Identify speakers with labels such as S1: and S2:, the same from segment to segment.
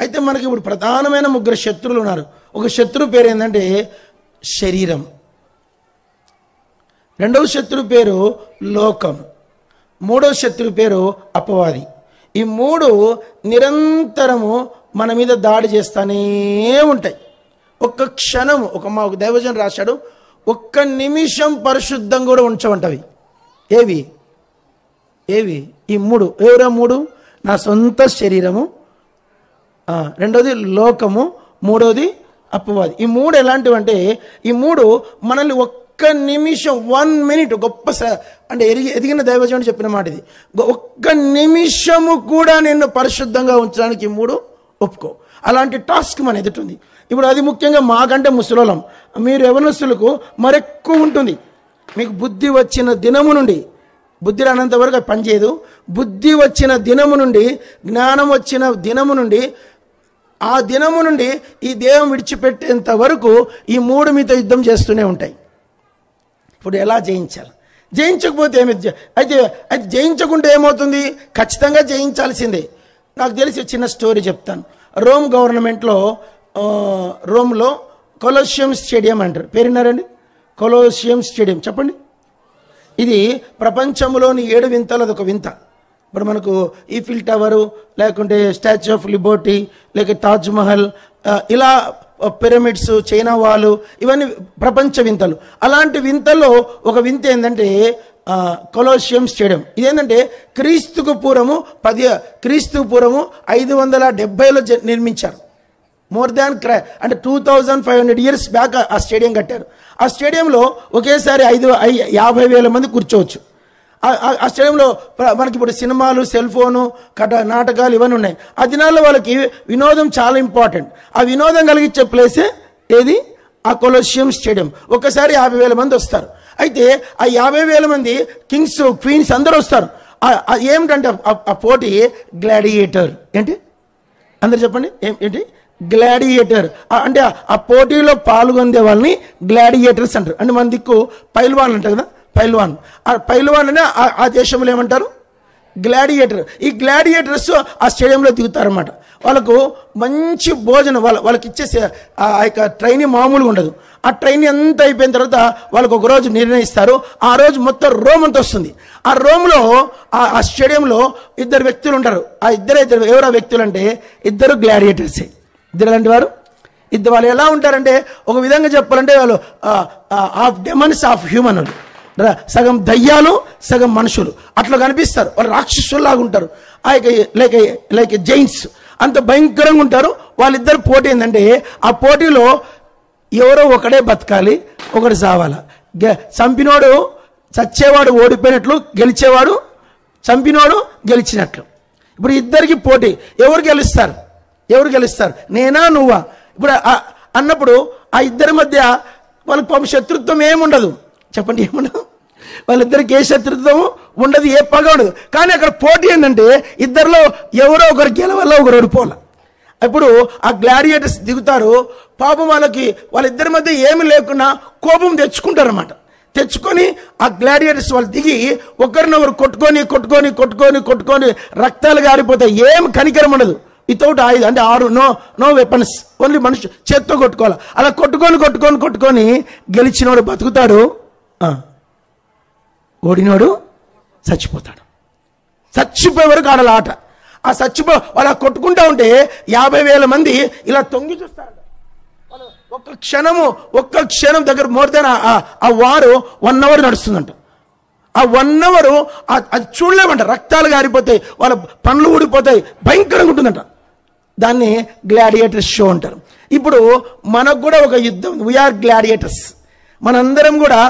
S1: అయితే మనకి ఇప్పుడు ప్రధానమైన ముగ్గురు శత్రువులు ఉన్నారు. ఒక శత్రువు పేరు ఏంటంటే శరీరం, రెండవ శత్రువు పేరు లోకం, మూడవ శత్రువు పేరు అపవాది. ఈ మూడు నిరంతరము మన మీద దాడి చేస్తూనే ఉంటాయి. ఒక్క క్షణం మా దైవజన్ రాశాడు, ఒక్క నిమిషం పరిశుద్ధం కూడా ఉంచవంటవి. ఏవి ఏవి ఈ మూడు? ఎవరా మూడు? నా సొంత శరీరము, రెండోది లోకము, మూడోది అపవాది. ఈ మూడు ఎలాంటివంటే, ఈ మూడు మనల్ని ఒక్క నిమిషం 1 minute గొప్ప అంటే ఎదిగిన దైవజనుడు చెప్పిన మాట ఇది. ఒక్క నిమిషము కూడా నిన్ను పరిశుద్ధంగా ఉంచడానికి ఈ మూడు ఒప్పుకో. అలాంటి టాస్క్ మన ఎదుటుంది. ఇప్పుడు అది ముఖ్యంగా మాకంటే ముసలోళ్ళం, మీరు యవనస్తులకు మరెక్కువ ఉంటుంది. మీకు బుద్ధి వచ్చిన దినము నుండి, బుద్ధి రానంత వరకు అది పనిచేయదు. బుద్ధి వచ్చిన దినము నుండి, జ్ఞానం వచ్చిన దినము నుండి, ఆ దినము నుండి ఈ దేహం విడిచిపెట్టేంత వరకు ఈ మూడు మీతో యుద్ధం చేస్తూనే ఉంటాయి. ఇప్పుడు ఎలా జయించాలి? జయించకపోతే ఏమైంది? అయితే జయించకుంటే ఏమవుతుంది? ఖచ్చితంగా జయించాల్సిందే. నాకు తెలిసి చిన్న స్టోరీ చెప్తాను. రోమ్ గవర్నమెంట్లో, రోమ్లో కొలోసియం స్టేడియం అంటారు, పేరున్నారండి? కొలోసియం స్టేడియం చెప్పండి. ఇది ప్రపంచంలోని 7 వింతలది ఒక వింత. ఇప్పుడు మనకు ఈఫిల్ టవరు, లేకుంటే స్టాచ్యూ ఆఫ్ లిబర్టీ, లేక తాజ్మహల్, ఇలా పిరమిడ్స్, చైనా వాళ్ళు, ఇవన్నీ ప్రపంచ వింతలు. అలాంటి వింతల్లో ఒక వింత ఏంటంటే కొలోసియం స్టేడియం. ఇదేంటంటే క్రీస్తుకు పూర్వము 570లో నిర్మించారు. మోర్ దాన్ అంటే 2500 years బ్యాక్ ఆ స్టేడియం కట్టారు. ఆ స్టేడియంలో ఒకేసారి 50,000 మంది కూర్చోవచ్చు. ఆ స్టేడియంలో మనకి ఇప్పుడు సినిమాలు, సెల్ ఫోను, నాటకాలు ఇవన్నీ ఉన్నాయి. ఆ దినాల్లో వాళ్ళకి వినోదం చాలా ఇంపార్టెంట్. ఆ వినోదం కలిగించే ప్లేసే ఏది? ఆ కొలోసియం స్టేడియం. ఒకసారి 50,000 మంది వస్తారు. అయితే ఆ 50,000 మంది కింగ్స్, క్వీన్స్ అందరూ వస్తారు. ఏమిటంటే ఆ పోటీ గ్లాడియేటర్. ఏంటి? అందరు చెప్పండి. ఏంటి? గ్లాడియేటర్. అంటే ఆ పోటీలో పాల్గొనే వాళ్ళని గ్లాడియేటర్స్ అంటారు. అంటే మన దిక్కు పైల్వాన్ అంటారు కదా, పైల్వాన్. ఆ పైల్వాన్ అనే ఆ దేశంలో ఏమంటారు? గ్లాడియేటర్. ఈ గ్లాడియేటర్స్ ఆ స్టేడియంలో దిగుతారన్నమాట. వాళ్ళకు మంచి భోజనం, వాళ్ళకి ఇచ్చేసే ఆ యొక్క ట్రైనింగ్ మామూలుగా ఉండదు. ఆ ట్రైనింగ్ అంతా అయిపోయిన తర్వాత వాళ్ళకు ఒక రోజు నిర్ణయిస్తారు. ఆ రోజు మొత్తం రోమ్ అంతా వస్తుంది. ఆ రోమ్లో ఆ స్టేడియంలో 2 వ్యక్తులు ఉంటారు. ఆ ఇద్దరు ఎవరా వ్యక్తులు అంటే ఇద్దరు గ్లాడియేటర్సే. ఇద్దరు లాంటి వారు. వాళ్ళు ఎలా ఉంటారంటే, ఒక విధంగా చెప్పాలంటే వాళ్ళు ఆఫ్ డెమన్స్ ఆఫ్ హ్యూమన్, సగం దయ్యాలు సగం మనుషులు అట్లా కనిపిస్తారు. వాళ్ళు రాక్షసుల్లాగా ఉంటారు. లైక్ జైంట్స్ అంత భయంకరంగా ఉంటారు. వాళ్ళిద్దరు పోటీ ఏంటంటే, ఆ పోటీలో ఎవరో ఒకడే బతకాలి, ఒకడు చావాలా. చంపినోడు చచ్చేవాడు ఓడిపోయినట్లు, గెలిచేవాడు చంపినోడు గెలిచినట్లు. ఇప్పుడు ఇద్దరికి పోటీ. ఎవరు గెలుస్తారు? నేనా నువ్వా? ఇప్పుడు అన్నప్పుడు ఆ ఇద్దరి మధ్య వాళ్ళకి పాపం శత్రుత్వం ఏముండదు. చెప్పండి, ఏముండదు? వాళ్ళిద్దరికి ఏ శత్రుత్వం ఉండదు, ఏ పగ ఉండదు. కానీ అక్కడ పోటీ ఏంటంటే ఇద్దరిలో ఎవరో ఒకరు గెలవాల, ఒకరు ఓడిపోవాలి. ఇప్పుడు ఆ గ్లాడియేటర్స్ దిగుతారు. పాపం వాళ్ళిద్దరి మధ్య ఏమి లేకున్నా కోపం తెచ్చుకుంటారన్నమాట. తెచ్చుకొని ఆ గ్లాడియేటర్స్ వాళ్ళు దిగి ఒకరినొకరు కొట్టుకొని రక్తాలు గారిపోతాయి. ఏం కనికరం ఉండదు. వితౌట్ ఆయుధం అంటే నో వెపన్స్, ఓన్లీ మనిషి చేత్తో కొట్టుకోవాలి. అలా కొట్టుకొని గెలిచినోడు బతుకుతాడు, ఓడినోడు చచ్చిపోతాడు. చచ్చిపోయే వరకు ఆడాలి ఆట. ఆ వాళ్ళు కొట్టుకుంటా ఉంటే 50,000 మంది ఇలా తొంగి చూస్తారు. ఒక్క క్షణం దగ్గర మోర్ దెన్ ఆ వారు 1 hour నడుస్తుందంట. ఆ 1 hour అది చూడలేమంట. రక్తాలు గారిపోతాయి, వాళ్ళ పండ్లు ఊడిపోతాయి, భయంకరంగా ఉంటుందంట. దాన్ని గ్లాడియేటర్స్ షో అంటారు. ఇప్పుడు మనకు కూడా ఒక యుద్ధం, వీఆర్ గ్లాడియేటర్స్. మనందరం కూడా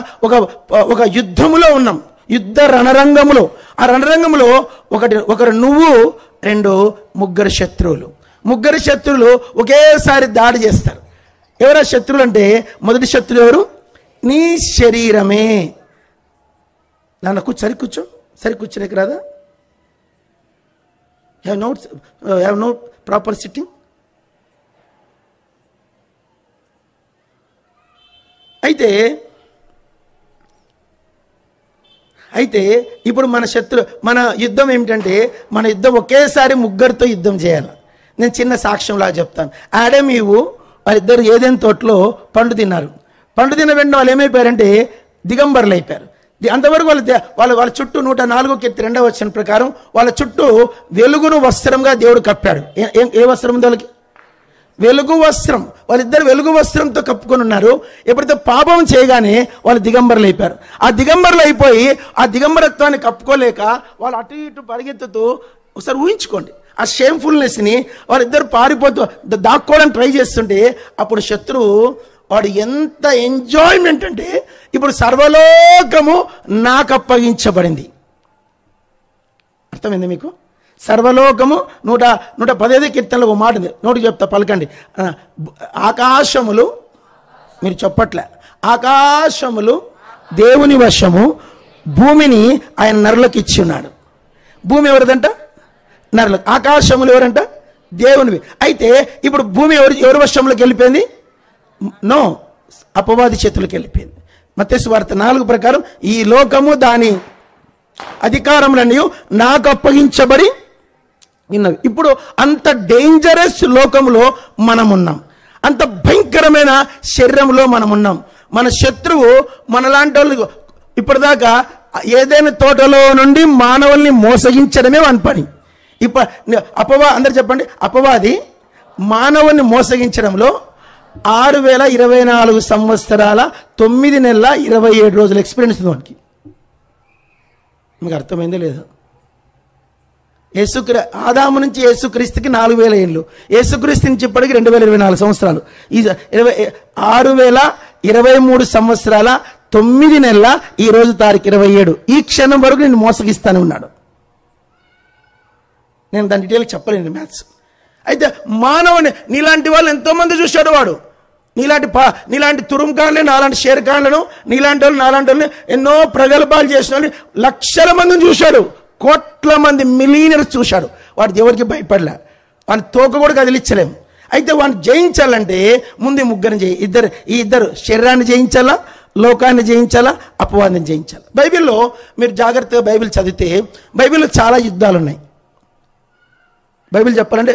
S1: ఒక యుద్ధములో ఉన్నాం, యుద్ధ రణరంగములో. ఆ రణరంగంలో ఒకరు నువ్వు, 2 ముగ్గురు శత్రువులు ఒకేసారి దాడి చేస్తారు. ఎవరా శత్రువులు అంటే, మొదటి శత్రువు ఎవరు? నీ శరీరమే. సరికూర్చోలేక రాదా? Have no proper sitting. అయితే ఇప్పుడు మన యుద్ధం ఏమిటంటే, మన యుద్ధం ఒకేసారి ముగ్గురితో యుద్ధం చేయాలి. నేను చిన్న సాక్ష్యంలాగా చెప్తాను. ఆడమ్ ఈవు వాళ్ళిద్దరు ఏదైనా తోటలో పండు తిన్నారు. పండు తిన్న వెంటనే వాళ్ళు ఏమైపోయారంటే దిగంబరులు అయిపోయారు. అంతవరకు వాళ్ళ చుట్టూ 104 కీర్తి 2వ వచనం ప్రకారం వాళ్ళ చుట్టూ వెలుగును వస్త్రంగా దేవుడు కప్పాడు. ఏ వస్త్రం ఉంది వాళ్ళకి? వెలుగు వస్త్రం. వాళ్ళిద్దరు వెలుగు వస్త్రంతో కప్పుకొని ఉన్నారు. ఎప్పుడైతే పాపం చేయగానే వాళ్ళు దిగంబరులు అయిపోయారు. ఆ దిగంబరులు అయిపోయి ఆ దిగంబరత్వాన్ని కప్పుకోలేక వాళ్ళు అటు ఇటు పరిగెత్తుతూ, ఒకసారి ఊహించుకోండి ఆ షేమ్ఫుల్నెస్ని, వాళ్ళిద్దరు పారిపోతూ దాక్కోవడానికి ట్రై చేస్తుంటే అప్పుడు శత్రువు వాడు ఎంత ఎంజాయ్మెంట్ అంటే, ఇప్పుడు సర్వలోకము నాకు అప్పగించబడింది. అర్థమైంది మీకు? సర్వలోకము 115 కీర్తనలో ఒక మాట ఉంది, నోటికి చెప్తా పలకండి. ఆకాశములు, మీరు చెప్పట్లే, ఆకాశములు దేవుని వశము, భూమిని ఆయన నరులకు ఇచ్చి ఉన్నాడు. భూమి ఎవరిదంట? నరులకు. ఆకాశములు ఎవరంట? దేవునివి. అయితే ఇప్పుడు భూమి ఎవరి వశంలోకి వెళ్ళిపోయింది? నో, అపవాది చేతులకు వెళ్ళిపోయింది. మత్తయి సువార్త 4 ప్రకారం ఈ లోకము దాని అధికారములన్నీ నాకు అప్పగించబడి ఉన్నవి. ఇప్పుడు అంత డేంజరస్ లోకంలో మనం ఉన్నాం, అంత భయంకరమైన శరీరంలో మనం ఉన్నాం. మన శత్రువు మనలాంటి వాళ్ళు ఇప్పటిదాకా ఏదైనా తోటలో నుండి మానవుల్ని మోసగించడమే వాని పని. అందరు చెప్పండి, అపవాది మానవుని మోసగించడంలో 6024 సంవత్సరాల 9 నెలల 27 రోజుల ఎక్స్పీరియన్స్ ఉంది వానికి. మీకు అర్థమైందే లేదు? ఆదాము నుంచి యేసుక్రీస్తుకి 4000 ఏళ్ళు, యేసుక్రీస్తు నుంచి ఇప్పటికి 2024 సంవత్సరాలు. ఈ 6023 సంవత్సరాల 9 నెలల ఈ రోజు తారీఖు 27, ఈ క్షణం వరకు నేను మోసగిస్తానే ఉన్నాడు. నేను దాని డీటెయిల్ చెప్పలేను, మ్యాథ్స్. అయితే మానవుని నీలాంటి వాళ్ళు ఎంతోమంది చూశాడు. వాడు నీలాంటి తురుంకాన్లు, నాలాంటి షేర్ఖాన్లను, నీలాంటి వాళ్ళు, నాలాంటి వాళ్ళని ఎన్నో ప్రగల్భాలు చేసిన వాళ్ళని లక్షల మందిని చూశాడు. కోట్ల మంది మిలియనర్స్ చూశాడు. వాడు ఎవరికి భయపడలే, వాని తోక కూడా కదిలించలేము. అయితే వాడిని జయించాలంటే ముందు ముగ్గురిని ఈ ఇద్దరు శరీరాన్ని జయించాలా, లోకాన్ని జయించాలా, అపవాదాన్ని జయించాలా. బైబిల్లో మీరు జాగ్రత్తగా బైబిల్ చదివితే బైబిల్లో చాలా యుద్ధాలు ఉన్నాయి. బైబిల్ చెప్పాలంటే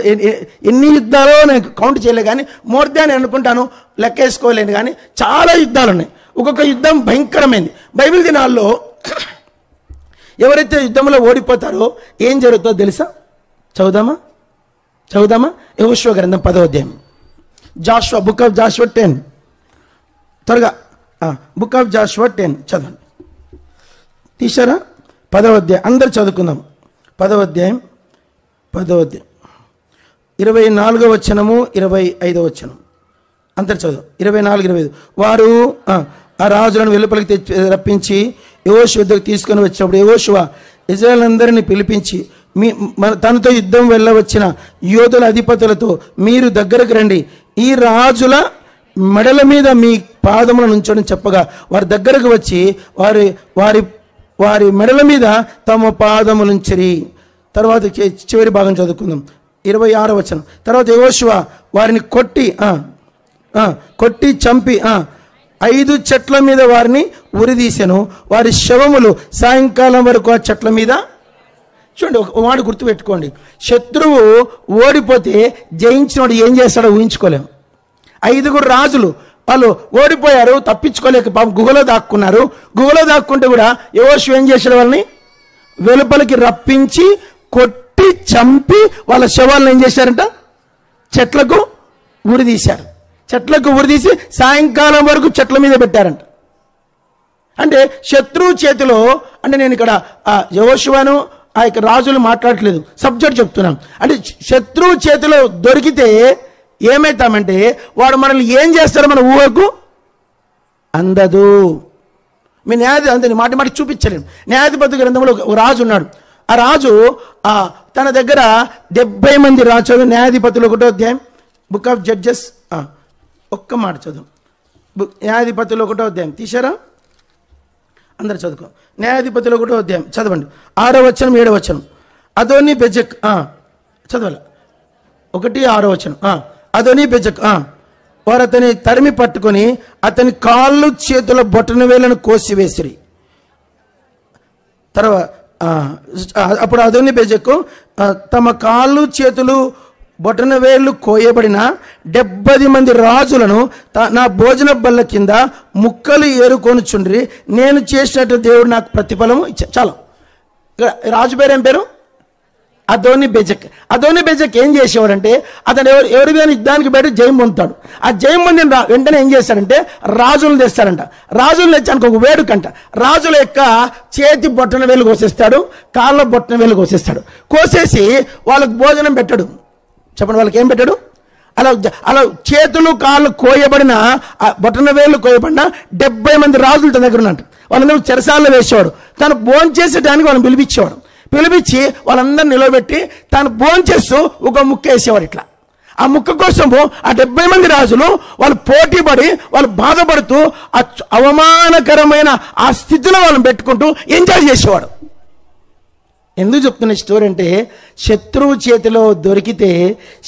S1: ఎన్ని యుద్ధాలో నేను కౌంట్ చేయలే, కానీ మోర్ దాన్ అనుకుంటాను, లెక్కేసుకోలేను, కానీ చాలా యుద్ధాలు ఉన్నాయి. ఒక్కొక్క యుద్ధం భయంకరమైంది. బైబిల్ దినాల్లో ఎవరైతే యుద్ధంలో ఓడిపోతారో ఏం జరుగుతుందో తెలుసా? చదువుదామా? యెహోషువ గ్రంథం 10వ అధ్యాయం. జాషువా, బుక్ ఆఫ్ జాషువా 10, త్వరగా బుక్ ఆఫ్ జాషువా 10 చదవండి. తీశారా? 10వ అధ్యాయం అందరు చదువుకుందాం. 10వ అధ్యాయం 24వ వచనము 25వ వచనం అందరు చదువు. 24, 25. వారు ఆ రాజులను వెలుపలికి రప్పించి యెహోషువ వద్దకు తీసుకొని వచ్చినప్పుడు యెహోషువ ఇశ్రాయేలు అందరినీ పిలిపించి తనతో యుద్ధం వెళ్ళవచ్చిన యోధుల అధిపతులతో మీరు దగ్గరకు రండి, ఈ రాజుల మెడల మీద మీ పాదములను ఉంచడం చెప్పగా వారి దగ్గరకు వచ్చి వారి మెడల మీద తమ పాదములుంచిరి. తర్వాత చివరి భాగం చదువుకుందాం. 26వ వచనం. తర్వాత యెహోషువ వారిని కొట్టి చంపి 5 చెట్ల మీద వారిని ఉరిదీసెను. వారి శవములు సాయంకాలం వరకు ఆ చెట్ల మీద. చూడండి, ఒక మాట గుర్తుపెట్టుకోండి, శత్రువు ఓడిపోతే జయించినోడు ఏం చేస్తాడో ఊహించుకోలేము. 5 రాజులు వాళ్ళు ఓడిపోయారు, తప్పించుకోలేక పాపం గుహలో దాక్కున్నారు. గుహలో దాక్కుంటే కూడా యెహోషువ ఏం చేశాడు? వాళ్ళని వెలుపలికి రప్పించి కొట్టి చంపి వాళ్ళ శవాలను ఏం చేశారంట? చెట్లకు ఉరిదీశారు. చెట్లకు ఉరిదీసి సాయంకాలం వరకు చెట్ల మీద పెట్టారంట. అంటే శత్రువు చేతిలో, అంటే నేను ఇక్కడ యెహోషువను ఆ యొక్క రాజులు మాట్లాడట్లేదు, సబ్జెక్ట్ చెప్తున్నాం. అంటే శత్రువు చేతిలో దొరికితే ఏమవుతామంటే వాడు మనల్ని ఏం చేస్తారో మన ఊహకు అందదు. మీ అంతే మాటి చూపించలేము. న్యాయాధిపతి గ్రంథంలో ఒక రాజు ఉన్నాడు. ఆ రాజు తన దగ్గర 70 మంది రాజు. న్యాయాధిపతులు 1వ అధ్యాయం, బుక్ ఆఫ్ జడ్జెస్, ఒక్క మాట చదువు. న్యాయాధిపతులు 1వ అధ్యాయం తీశారా? అందరు చదువుకో. న్యాయాధిపతులు 1వ అధ్యాయం చదవండి. 6వ వచనం 7వ వచనం. అదోని బెజక్ చదవాలి. 1, 6వ వచనం. అదోని బెజక్ వారు అతని తరిమి పట్టుకొని అతని కాళ్ళు చేతుల బొటన వేలను కోసివేసిరి. తర్వాత అప్పుడు అదోని బెజకు తమ కాళ్ళు చేతులు బొటన వేళ్ళు కోయబడిన 70 మంది రాజులను నా భోజన బల్ల కింద ముక్కలు ఏరుకొనుచుండ్రి, నేను చేసినట్టు దేవుడు నాకు ప్రతిఫలము ఇచ్చాడు. చాలా రాజు పేరు ఏం పేరు? అదోని బెజక్. అదోని బెజక్ ఏం చేసేవాడంటే, అతను ఎవరి మీద యుద్ధానికి బయట జయం పొందుతాడు. ఆ జయం పొందిన వెంటనే ఏం చేస్తాడంటే రాజులను తెస్తాడంట. రాజులను తెచ్చానికి ఒక వేడుకంట. రాజుల యొక్క చేతి బొట్టన వేలు కోసేస్తాడు, కాళ్ళ బొట్టన వేలు కోసేస్తాడు. కోసేసి వాళ్ళకు భోజనం పెట్టడు. చెప్పండి, వాళ్ళకి ఏం పెట్టాడు? అలా చేతులు కాళ్ళు కోయబడిన బొటన వేళ్ళు కోయబడిన 70 మంది రాజులు తన దగ్గర ఉన్నట్టు. వాళ్ళందరూ చెరసాల్లో వేసేవాడు. తను భోంచేసేటానికి వాళ్ళని పిలిపించి వాళ్ళందరూ నిలబెట్టి తాను భోంచేస్తూ ఒక ముక్క వేసేవాడు. ఇట్లా ఆ ముక్క కోసము ఆ 70 మంది రాజులు వాళ్ళు పోటీ పడి వాళ్ళు బాధపడుతూ ఆ అవమానకరమైన ఆ స్థితిలో వాళ్ళని పెట్టుకుంటూ ఎంజాయ్ చేసేవాడు. ఎందుకు చెప్తున్న స్టోరీ అంటే, శత్రువు చేతిలో దొరికితే,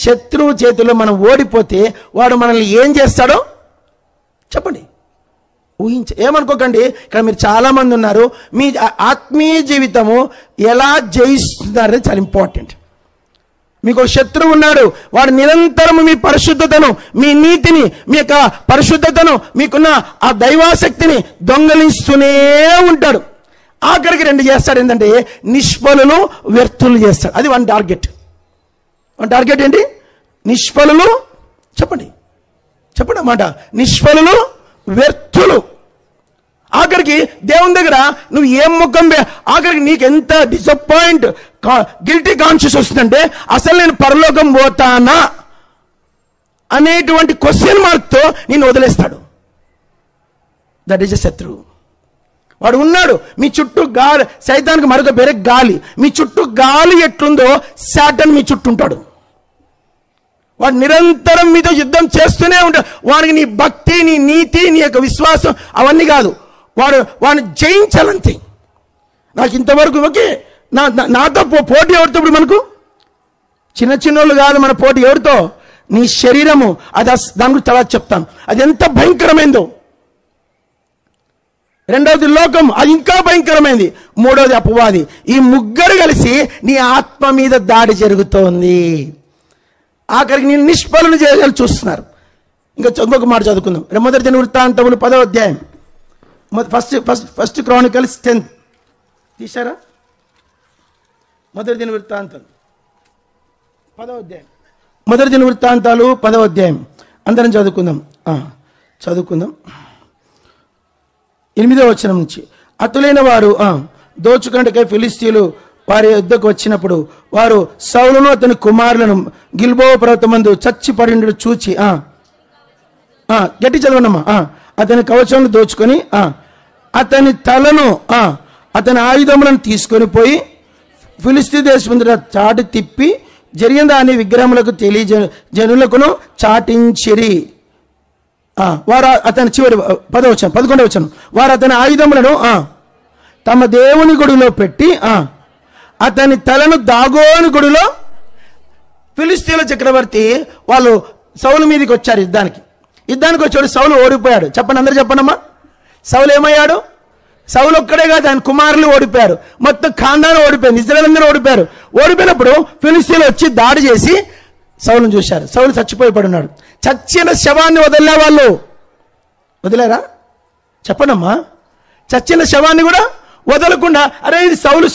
S1: శత్రువు చేతిలో మనం ఓడిపోతే వాడు మనల్ని ఏం చేస్తాడో చెప్పండి, ఏమనుకోకండి. ఇక్కడ మీరు చాలా మంది ఉన్నారు, మీ ఆత్మీయ జీవితము ఎలా జయిస్తున్నారని చాలా ఇంపార్టెంట్. మీకు ఒక శత్రువు ఉన్నాడు, వాడు నిరంతరం మీ పరిశుద్ధతను, మీ నీతిని, మీ యొక్క పరిశుద్ధతను, మీకున్న ఆ దైవాసక్తిని దొంగలిస్తూనే ఉంటాడు. ఆఖరికి 2 చేస్తాడు, ఏంటంటే నిష్ఫలులు వ్యర్థులు చేస్తాడు. అది వన్ టార్గెట్. ఏంటి? నిష్ఫలులు. చెప్పండి అన్నమాట. నిష్ఫలులు, వ్యర్థులు. ఆఖరికి దేవుని దగ్గర నువ్వు ఏం ముఖం, ఆఖరికి నీకు ఎంత డిసప్పాయింట్, గిల్టీ కాన్షియస్ వస్తుందంటే, అసలు నేను పరలోకం పోతానా అనేటువంటి క్వశ్చన్ మార్క్తో నేను వదిలేస్తాడు. దట్ ఈస్ ఎ శత్రువు. వాడు ఉన్నాడు మీ చుట్టూ. గాలి, సైతానికి మరొక పేరే గాలి. మీ చుట్టూ గాలి ఎట్లుందో సాటన్ మీ చుట్టూ ఉంటాడు. వాడు నిరంతరం మీతో యుద్ధం చేస్తూనే ఉంటాడు. వాడికి నీ భక్తి, నీ నీతి, నీ యొక్క విశ్వాసం అవన్నీ కాదు, వాడిని జయించాలంతే. నాకు ఇంతవరకు ఓకే, నాతో పోటీ ఎవరితో? ఇప్పుడు మనకు చిన్నోళ్ళు కాదు మన పోటీ. ఎవరితో? నీ శరీరము. అది దాని గురించి తర్వాత చెప్తాను. అది ఎంత భయంకరమైందో. రెండవది లోకం, అది ఇంకా భయంకరమైంది. మూడవది అపవాది. ఈ ముగ్గురు కలిసి నీ ఆత్మ మీద దాడి జరుగుతోంది. ఆఖరికి నేను నిష్ఫలను చేయాలని చూస్తున్నారు. ఇంకొక మాట చదువుకుందాం. మొదటి దినవృత్తాంతములు 10వ అధ్యాయం. First Chronicles 10 తీశారా? మొదటి దినవృత్తాంతాలు 10వ అధ్యాయం. మొదటి దినవృత్తాంతాలు 10వ అధ్యాయం అందరం చదువుకుందాం. 8వ వచనం నుంచి. అతులైన వారు దోచుకొనుటకై ఫిలిష్తీయులు వారి యుద్ధకు వచ్చినప్పుడు వారు సౌలును అతని కుమారులను గిల్బోవ పర్వతమందు చచ్చి పడిండు చూచి, గట్టి చదవనమ్మా, అతని కవచమును దోచుకొని అతని తలను, అతని ఆయుధములను తీసుకొని పోయి ఫిలిష్తీ దేశముందు చాటి తిప్పి జరిగిన దాని విగ్రహములకు జనులకును చాటించిరి. వారు అతని చివరి 11వ వచనం. వారు అతని ఆయుధములను తమ దేవుని గుడిలో పెట్టి అతని తలను దాగోని గుడిలో. ఫిలిష్తీయుల చక్రవర్తి వాళ్ళు సౌలు మీదకి వచ్చారు. యుద్ధానికి వచ్చాడు. సౌలు ఓడిపోయాడు. చెప్పండి, అందరూ చెప్పండమ్మా. సౌలు ఏమయ్యాడు? సౌలు ఒక్కడే కాదు, ఆయన కుమారులు ఓడిపోయారు. మొత్తం ఖాందాను ఓడిపోయింది. ఇశ్రాయేలీయులందరూ ఓడిపోయారు. ఓడిపోయినప్పుడు ఫిలిష్తీయులు వచ్చి దాడి చేసి సౌలును చూశారు. సౌలు చచ్చిపోయి పడున్నాడు. చచ్చిన శవాన్ని వదిలే వాళ్ళు వదిలేరా? చెప్పండమ్మా. చచ్చిన శవాన్ని కూడా వదలకుండా, అరే ఇది సౌలు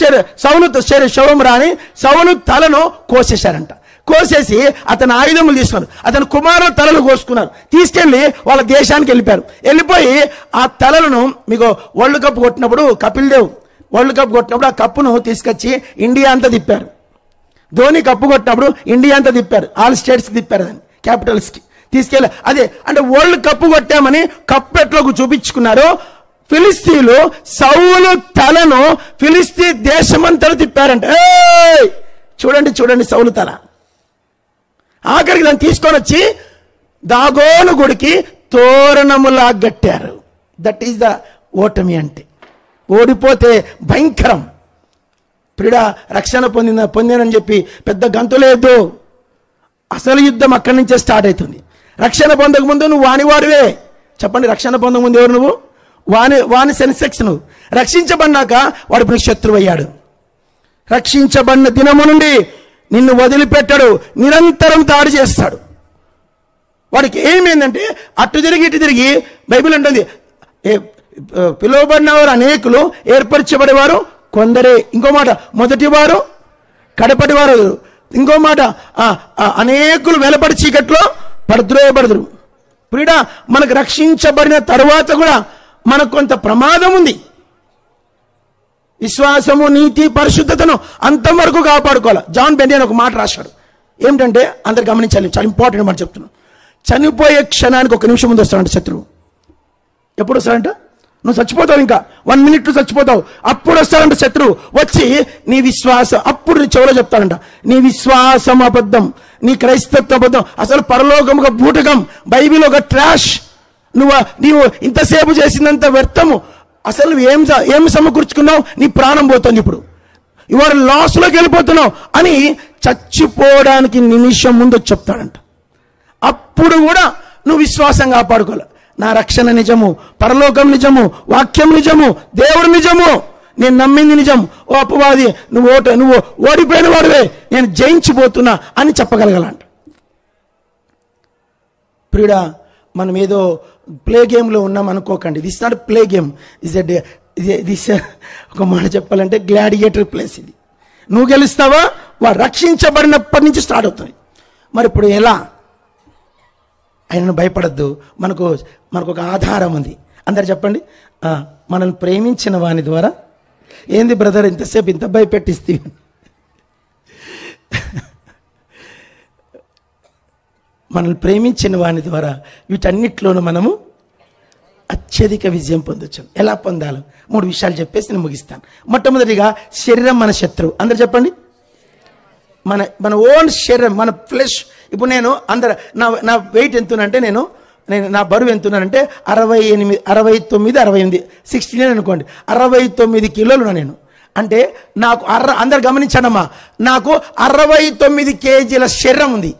S1: శవం రాని సౌలు తలను కోసేశారంట. కోసేసి అతని ఆయుధములు తీసుకున్నారు. అతని కుమారుల తలలు కోసుకున్నారు. తీసుకెళ్లి వాళ్ళ దేశానికి వెళ్ళిపోయి ఆ తలలను, మీకు వరల్డ్ కప్ కొట్టినప్పుడు కపిల్ దేవ్ వరల్డ్ కప్ కొట్టినప్పుడు ఆ కప్పును తీసుకొచ్చి ఇండియా అంతా తిప్పారు. ధోని కప్పు కొట్టినప్పుడు ఇండియా అంతా తిప్పారు. ఆల్ స్టేట్స్కి తిప్పారు, దాన్ని క్యాపిటల్స్కి తీసుకెళ్ళి. అదే అంటే వరల్డ్ కప్పు కొట్టామని కప్పు ఎట్లోకి చూపించుకున్నారు. ఫిలిస్తీన్లు సౌలు తలను ఫిలిస్తీ దేశమంతా తిప్పారంట. చూడండి సౌలు తల. ఆఖరికి దాన్ని తీసుకొని వచ్చి దాగోను గుడికి తోరణములా గట్టారు. దట్ ఈస్ ద ఓటమి అంటే. ఓడిపోతే భయంకరం. ప్రియుడా, రక్షణ పొందినని చెప్పి పెద్ద గంతులేదు. అసలు యుద్ధం అక్కడి నుంచే స్టార్ట్ అవుతుంది. రక్షణ పొందక ముందు నువ్వు వానివాడివే. చెప్పండి, రక్షణ పొందక ముందు ఎవరు నువ్వు? వాని సెన్సెక్స్. నువ్వు రక్షించబడినాక వాడు ఇప్పుడు శత్రువు అయ్యాడు. రక్షించబడిన దినము నుండి నిన్ను వదిలిపెట్టడు, నిరంతరం దాడి చేస్తాడు. వాడికి ఏమైందంటే అటు తిరిగి ఇటు తిరిగి బైబిల్ అంటుంది, పిలువబడిన వారు అనేకులు, ఏర్పరచబడేవారు కొందరే. ఇంకో మాట, మొదటివారు కడపటివారు. ఇంకో మాట, అనేకులు వెలపడి చీకట్లో పడద్రోయబడదురు. ప్రియుడా, మనకు రక్షించబడిన తరువాత కూడా మనకు కొంత ప్రమాదం ఉంది. విశ్వాసము, నీతి, పరిశుద్ధతను అంతవరకు కాపాడుకోవాలి. జాన్ బెన్యన్ ఒక మాట రాశాడు. ఏమిటంటే, అందరు గమనించాలి, చాలా ఇంపార్టెంట్ మాట చెప్తున్నాను. చనిపోయే క్షణానికి 1 నిమిషం ముందు వస్తాడంట శత్రువు. ఎప్పుడు వస్తాడంట? నువ్వు చచ్చిపోతావు, ఇంకా 1 మినిట్ చచ్చిపోతావు, అప్పుడు వస్తాడంట శత్రువు. వచ్చి నీ విశ్వాసం, అప్పుడు నీ చెవులో చెప్తాడంట, నీ విశ్వాసం అబద్ధం, నీ క్రైస్తత్వం అబద్ధం, అసలు పరలోకం ఒక బూటకం, బైబిల్ ఒక ట్రాష్, నీవు ఇంతసేపు చేసినంత వ్యర్థము, అసలు ఏం సమకూర్చుకున్నావు, నీ ప్రాణం పోతుంది, ఇప్పుడు ఇవాళ లాస్లోకి వెళ్ళిపోతున్నావు అని చచ్చిపోవడానికి నిమిషం ముందు చెప్తాడంట. అప్పుడు కూడా నువ్వు విశ్వాసం కాపాడుకోవాలి. నా రక్షణ నిజము, పరలోకం నిజము, వాక్యం నిజము, దేవుడు నిజము, నేను నమ్మింది నిజం. ఓ అపవాది, నువ్వు ఓడిపోయిన వాడివే, నేను జయించిపోతున్నా అని చెప్పగలగాలంట. ప్రియుడా, మనం ఏదో ప్లే గేమ్లో ఉన్నాం అనుకోకండి. This not play game, this ఒక మాట చెప్పాలంటే గ్లాడియేటర్ ప్లేస్ ఇది. నువ్వు గెలుస్తావా, వాడు రక్షించబడినప్పటి నుంచి స్టార్ట్ అవుతుంది. మరి ఇప్పుడు ఎలా? ఆయనను భయపడద్దు, మనకు ఒక ఆధారం ఉంది. అందరు చెప్పండి, మనల్ని ప్రేమించిన వాని ద్వారా. ఏంది బ్రదర్ ఇంతసేపు ఇంత భయపెట్టిస్తే? మనల్ని ప్రేమించిన వాని ద్వారా వీటన్నిటిలోనూ మనము అత్యధిక విజయం పొందొచ్చు. ఎలా పొందాలో 3 విషయాలు చెప్పేసి నేను ముగిస్తాను. మొట్టమొదటిగా, శరీరం మన శత్రువు. అందరు చెప్పండి, మన ఓన్ శరీరం, మన ఫ్లెష్. ఇప్పుడు నేను నా వెయిట్ ఎంతునంటే, నేను నా బరువు ఎంతున్నానంటే 69 69 అనుకోండి, 69 కిలోలు నేను. అంటే నాకు అందరు గమనించండమ్మా, నాకు 69 కేజీల శరీరం ఉంది.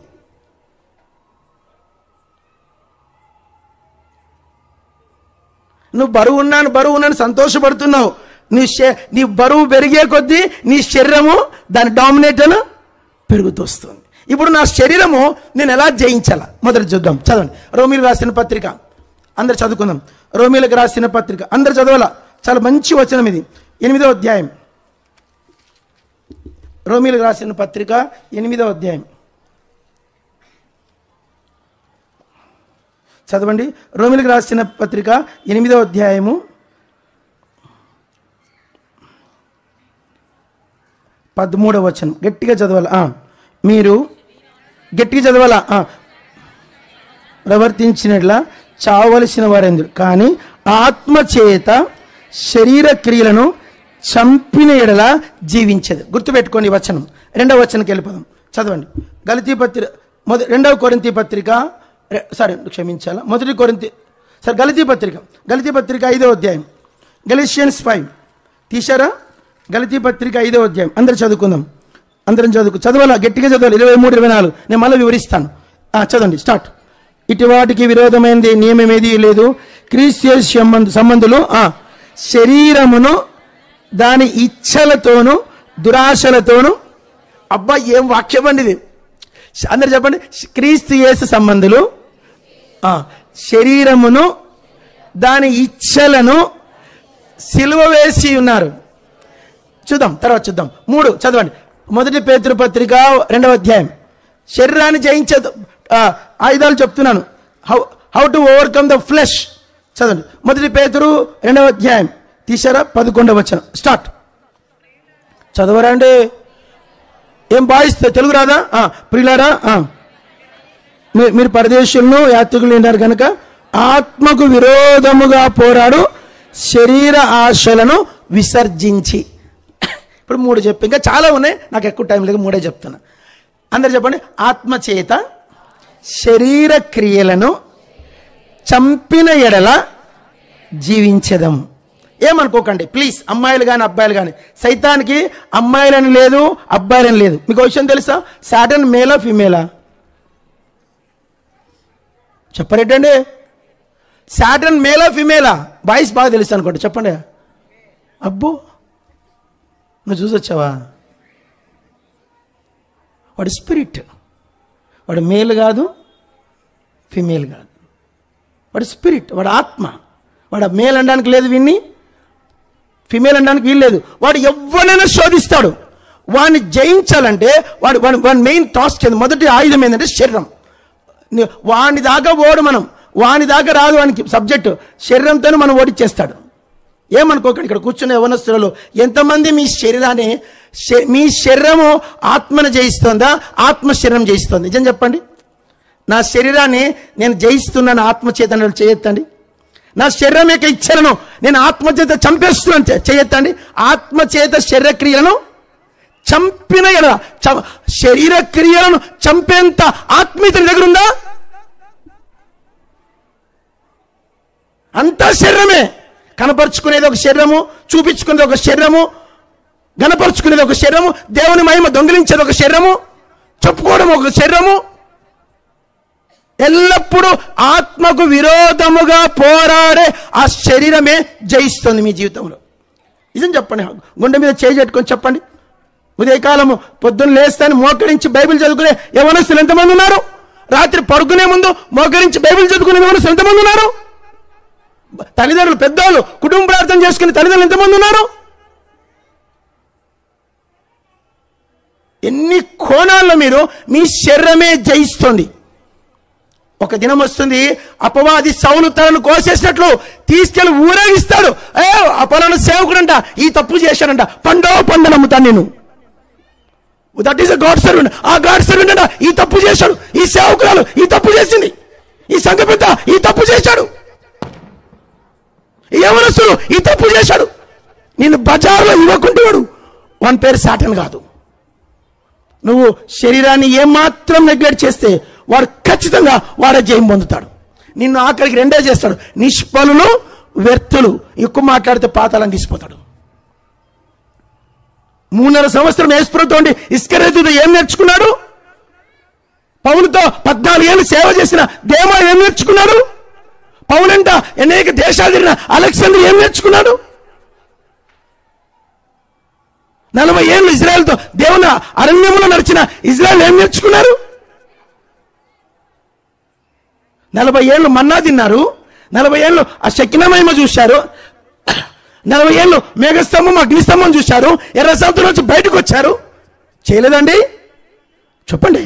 S1: నువ్వు బరువు ఉన్నాను సంతోషపడుతున్నావు. నీ బరువు పెరిగే కొద్దీ నీ శరీరము దాని డామినేటర్ పెరుగుతూ వస్తుంది. ఇప్పుడు నా శరీరము నేను ఎలా జయించాలా? మొదటి చూద్దాం, చదవండి. రోమీలకు రాసిన పత్రిక, అందరు చదువుకుందాం. రోమీలకు రాసిన పత్రిక అందరు చదవాలా, చాలా మంచి వచనం ఇది. 8వ అధ్యాయం, రోమీలకు రాసిన పత్రిక 8వ అధ్యాయం చదవండి. రోమీలకు రాసిన పత్రిక 8వ అధ్యాయము 13వ వచనం. గట్టిగా చదవాలా, మీరు గట్టిగా చదవాలా. ప్రవర్తించినట్లా చావలసిన వారెందురు, కానీ ఆత్మచేత శరీర క్రియలను చంపిన ఎడల జీవించేది. గుర్తుపెట్టుకోండి వచనం. 2వ వచనంకి వెళ్ళిపోదాం, చదవండి. గలతీ పత్రిక 2వ కొరింథీ పత్రిక, క్షమించాలా, గలతీ పత్రిక 5వ అధ్యాయం, గెలిషియన్స్ 5 తీశారా? గలతీ పత్రిక 5వ అధ్యాయం అందరు చదువుకుందాం. అందరం చదవాలా, గట్టిగా చదవాలి. 23, 24 నేను మళ్ళీ వివరిస్తాను. చదవండి, స్టార్ట్. ఇటు వాటికి విరోధమైనది నియమం ఏది లేదు. క్రీస్తు సంబంధులు శరీరమును దాని ఇచ్ఛలతోనూ దురాశలతోనూ. అబ్బా, ఏం వాక్యం అండి ఇది! అందరు చెప్పండి. క్రీస్తు యేసు సంబంధులు శరీరమును దాని ఇచ్ఛలను సిలువ వేసి ఉన్నారు. చూద్దాం, తర్వాత చూద్దాం. 3 చదవండి. 1 పేతురు పత్రిక 2వ అధ్యాయం, శరీరాన్ని జయించే ఆయుధాలు చెప్తున్నాను. How to overcome the flesh. చదవండి. 1 పేతురు 2వ అధ్యాయం తీసారా? 11వ వచనం స్టార్ట్. చదవరా అండి, ఏం భావిస్తే తెలుగు రాదా? ప్రియులారా, మీరు పరదేశులను యాత్రికులు ఉన్నారు కనుక ఆత్మకు విరోధముగా పోరాడు శరీర ఆశలను విసర్జించి. ఇప్పుడు 3 చెప్పి, ఇంకా చాలా ఉన్నాయి, నాకు ఎక్కువ టైం లేదు, 3 చెప్తున్నా. అందరు చెప్పండి. ఆత్మచేత శరీర క్రియలను చంపిన ఎడల జీవించదం. ఏమనుకోకండి ప్లీజ్, అమ్మాయిలు కానీ అబ్బాయిలు కానీ. సైతానికి అమ్మాయిలని లేదు, అబ్బాయిలని లేదు. మీకు విషయం తెలుసా? సాటర్న్ మేలా ఫీమేలా? చెప్పరేటండి. సాటర్న్ మేలా ఫీమేలా? బాయ్స్ బాగా తెలుసు అనుకోండి, చెప్పండి. అబ్బో, నువ్వు చూసొచ్చావా? వాడు స్పిరిట్, వాడు మేల్ కాదు, ఫిమేల్ కాదు, వాడు స్పిరిట్, వాడు ఆత్మ. వాడు మేల్ అనడానికి లేదు, వీన్ని ఫిమేల్ అనడానికి వీలు లేదు. వాడు ఎవరైనా శోధిస్తాడు. వాడిని జయించాలంటే వాడి మెయిన్ టాస్క్ ఏంది? మొదటి ఆయుధం ఏంటంటే శరీరం. వాని దాకా ఓడు మనం, వాని దాకా రాదు వానికి సబ్జెక్టు. శరీరంతోనే మనం ఓడిచ్చేస్తాడు. ఏమనుకోకండి, ఇక్కడ కూర్చున్న యవనస్తులలో ఎంతమంది మీ శరీరము ఆత్మను జయిస్తుందా, ఆత్మ శరీరం జయిస్తుంది? నిజం చెప్పండి. నా శరీరాన్ని నేను జయిస్తున్నాను ఆత్మచేతను చేయొద్దండి. నా శరీరం యొక్క ఇచ్చలను నేను ఆత్మచేత చంపేస్తున్నాను చేయొద్దండి. ఆత్మచేత శరీరక్రియలను చంపిన శరీర క్రియలను చంపేంత ఆత్మీయత దగ్గర ఉందా? అంతా శరీరమే. కనపరుచుకునేది ఒక శరీరము, చూపించుకునేది ఒక శరీరము, గనపరుచుకునేది ఒక శరీరము, దేవుని మహిమ దొంగిలించేది ఒక శరీరము, చెప్పుకోవడం ఒక శరీరము. ఎల్లప్పుడూ ఆత్మకు విరోధముగా పోరాడే ఆ శరీరమే జయిస్తుంది మీ జీవితంలో. నిజం చెప్పండి. గుండె మీద చేయి పెట్టుకొని చెప్పండి. ఉదయకాలము పొద్దున్న లేస్తాను మోకరించి బైబిల్ చదువుకునే యవనస్తులు ఎంతమంది ఉన్నారు? రాత్రి పడుకునే ముందు మోకరించి బైబిల్ చదువుకునే యవనస్తులు ఎంతమంది ఉన్నారు? తల్లిదండ్రులు, పెద్దవాళ్ళు కుటుంబ ప్రార్థన చేసుకునే తల్లిదండ్రులు ఎంతమంది ఉన్నారు? ఎన్ని కోణాల్లో మీరు మీ శరీరమే జయిస్తుంది. ఒక దినం వస్తుంది, అపవాది సౌలు తనను కోసేసినట్లు తీసుకెళ్లి ఊరేగిస్తాడు. అపలాను సేవకుడంట ఈ తప్పు చేశాడంట, పండు నమ్ముతాను నేను. That is a God servant. ఆ గాడ్ సర్వెంట్ అంట ఈ తప్పు చేశాడు, ఈ సేవకురాలు ఈ తప్పు చేసింది, ఈ సంఘ పెద్ద ఈ తప్పు చేశాడు, ఈ యవనస్తుడు ఈ తప్పు చేశాడు. నేను బజార్లో ఇవ్వకుంటే వాడు వాని పేరు సాటన్ కాదు. నువ్వు శరీరాన్ని ఏమాత్రం నెగ్లెక్ట్ చేస్తే వాడు ఖచ్చితంగా వాడే జయం పొందుతాడు. నిన్ను ఆఖరికి రెండే చేస్తాడు, నిష్ఫలులు, వ్యర్థులు. ఎక్కువ మాట్లాడితే పాతాళం తీసిపోతాడు. 3.5 సంవత్సరం యేసుప్రభుతో ఇస్కరియోతు ఏం నేర్చుకున్నాడు? పౌలుతో 14 ఏళ్ళు సేవ చేసిన దేమా ఏం నేర్చుకున్నాడు? పౌలంట అనేక దేశాలు తిరిగిన అలెగ్జాండర్ ఏం నేర్చుకున్నాడు? 40 ఏళ్ళు ఇజ్రాయెల్తో దేవుని అరణ్యంలో నడిచిన ఇజ్రాయెల్ ఏం నేర్చుకున్నారు? 40 ఏళ్ళు మన్నా తిన్నారు, 40 ఏళ్ళు ఆ శకినా మహిమ చూశారు, 40 ఏళ్ళు మేఘస్తంభం అగ్నిస్తంభం చూశారు, ఎర్ర సముద్రం నుంచి బయటకు వచ్చారు. చేయలేదండి? చెప్పండి.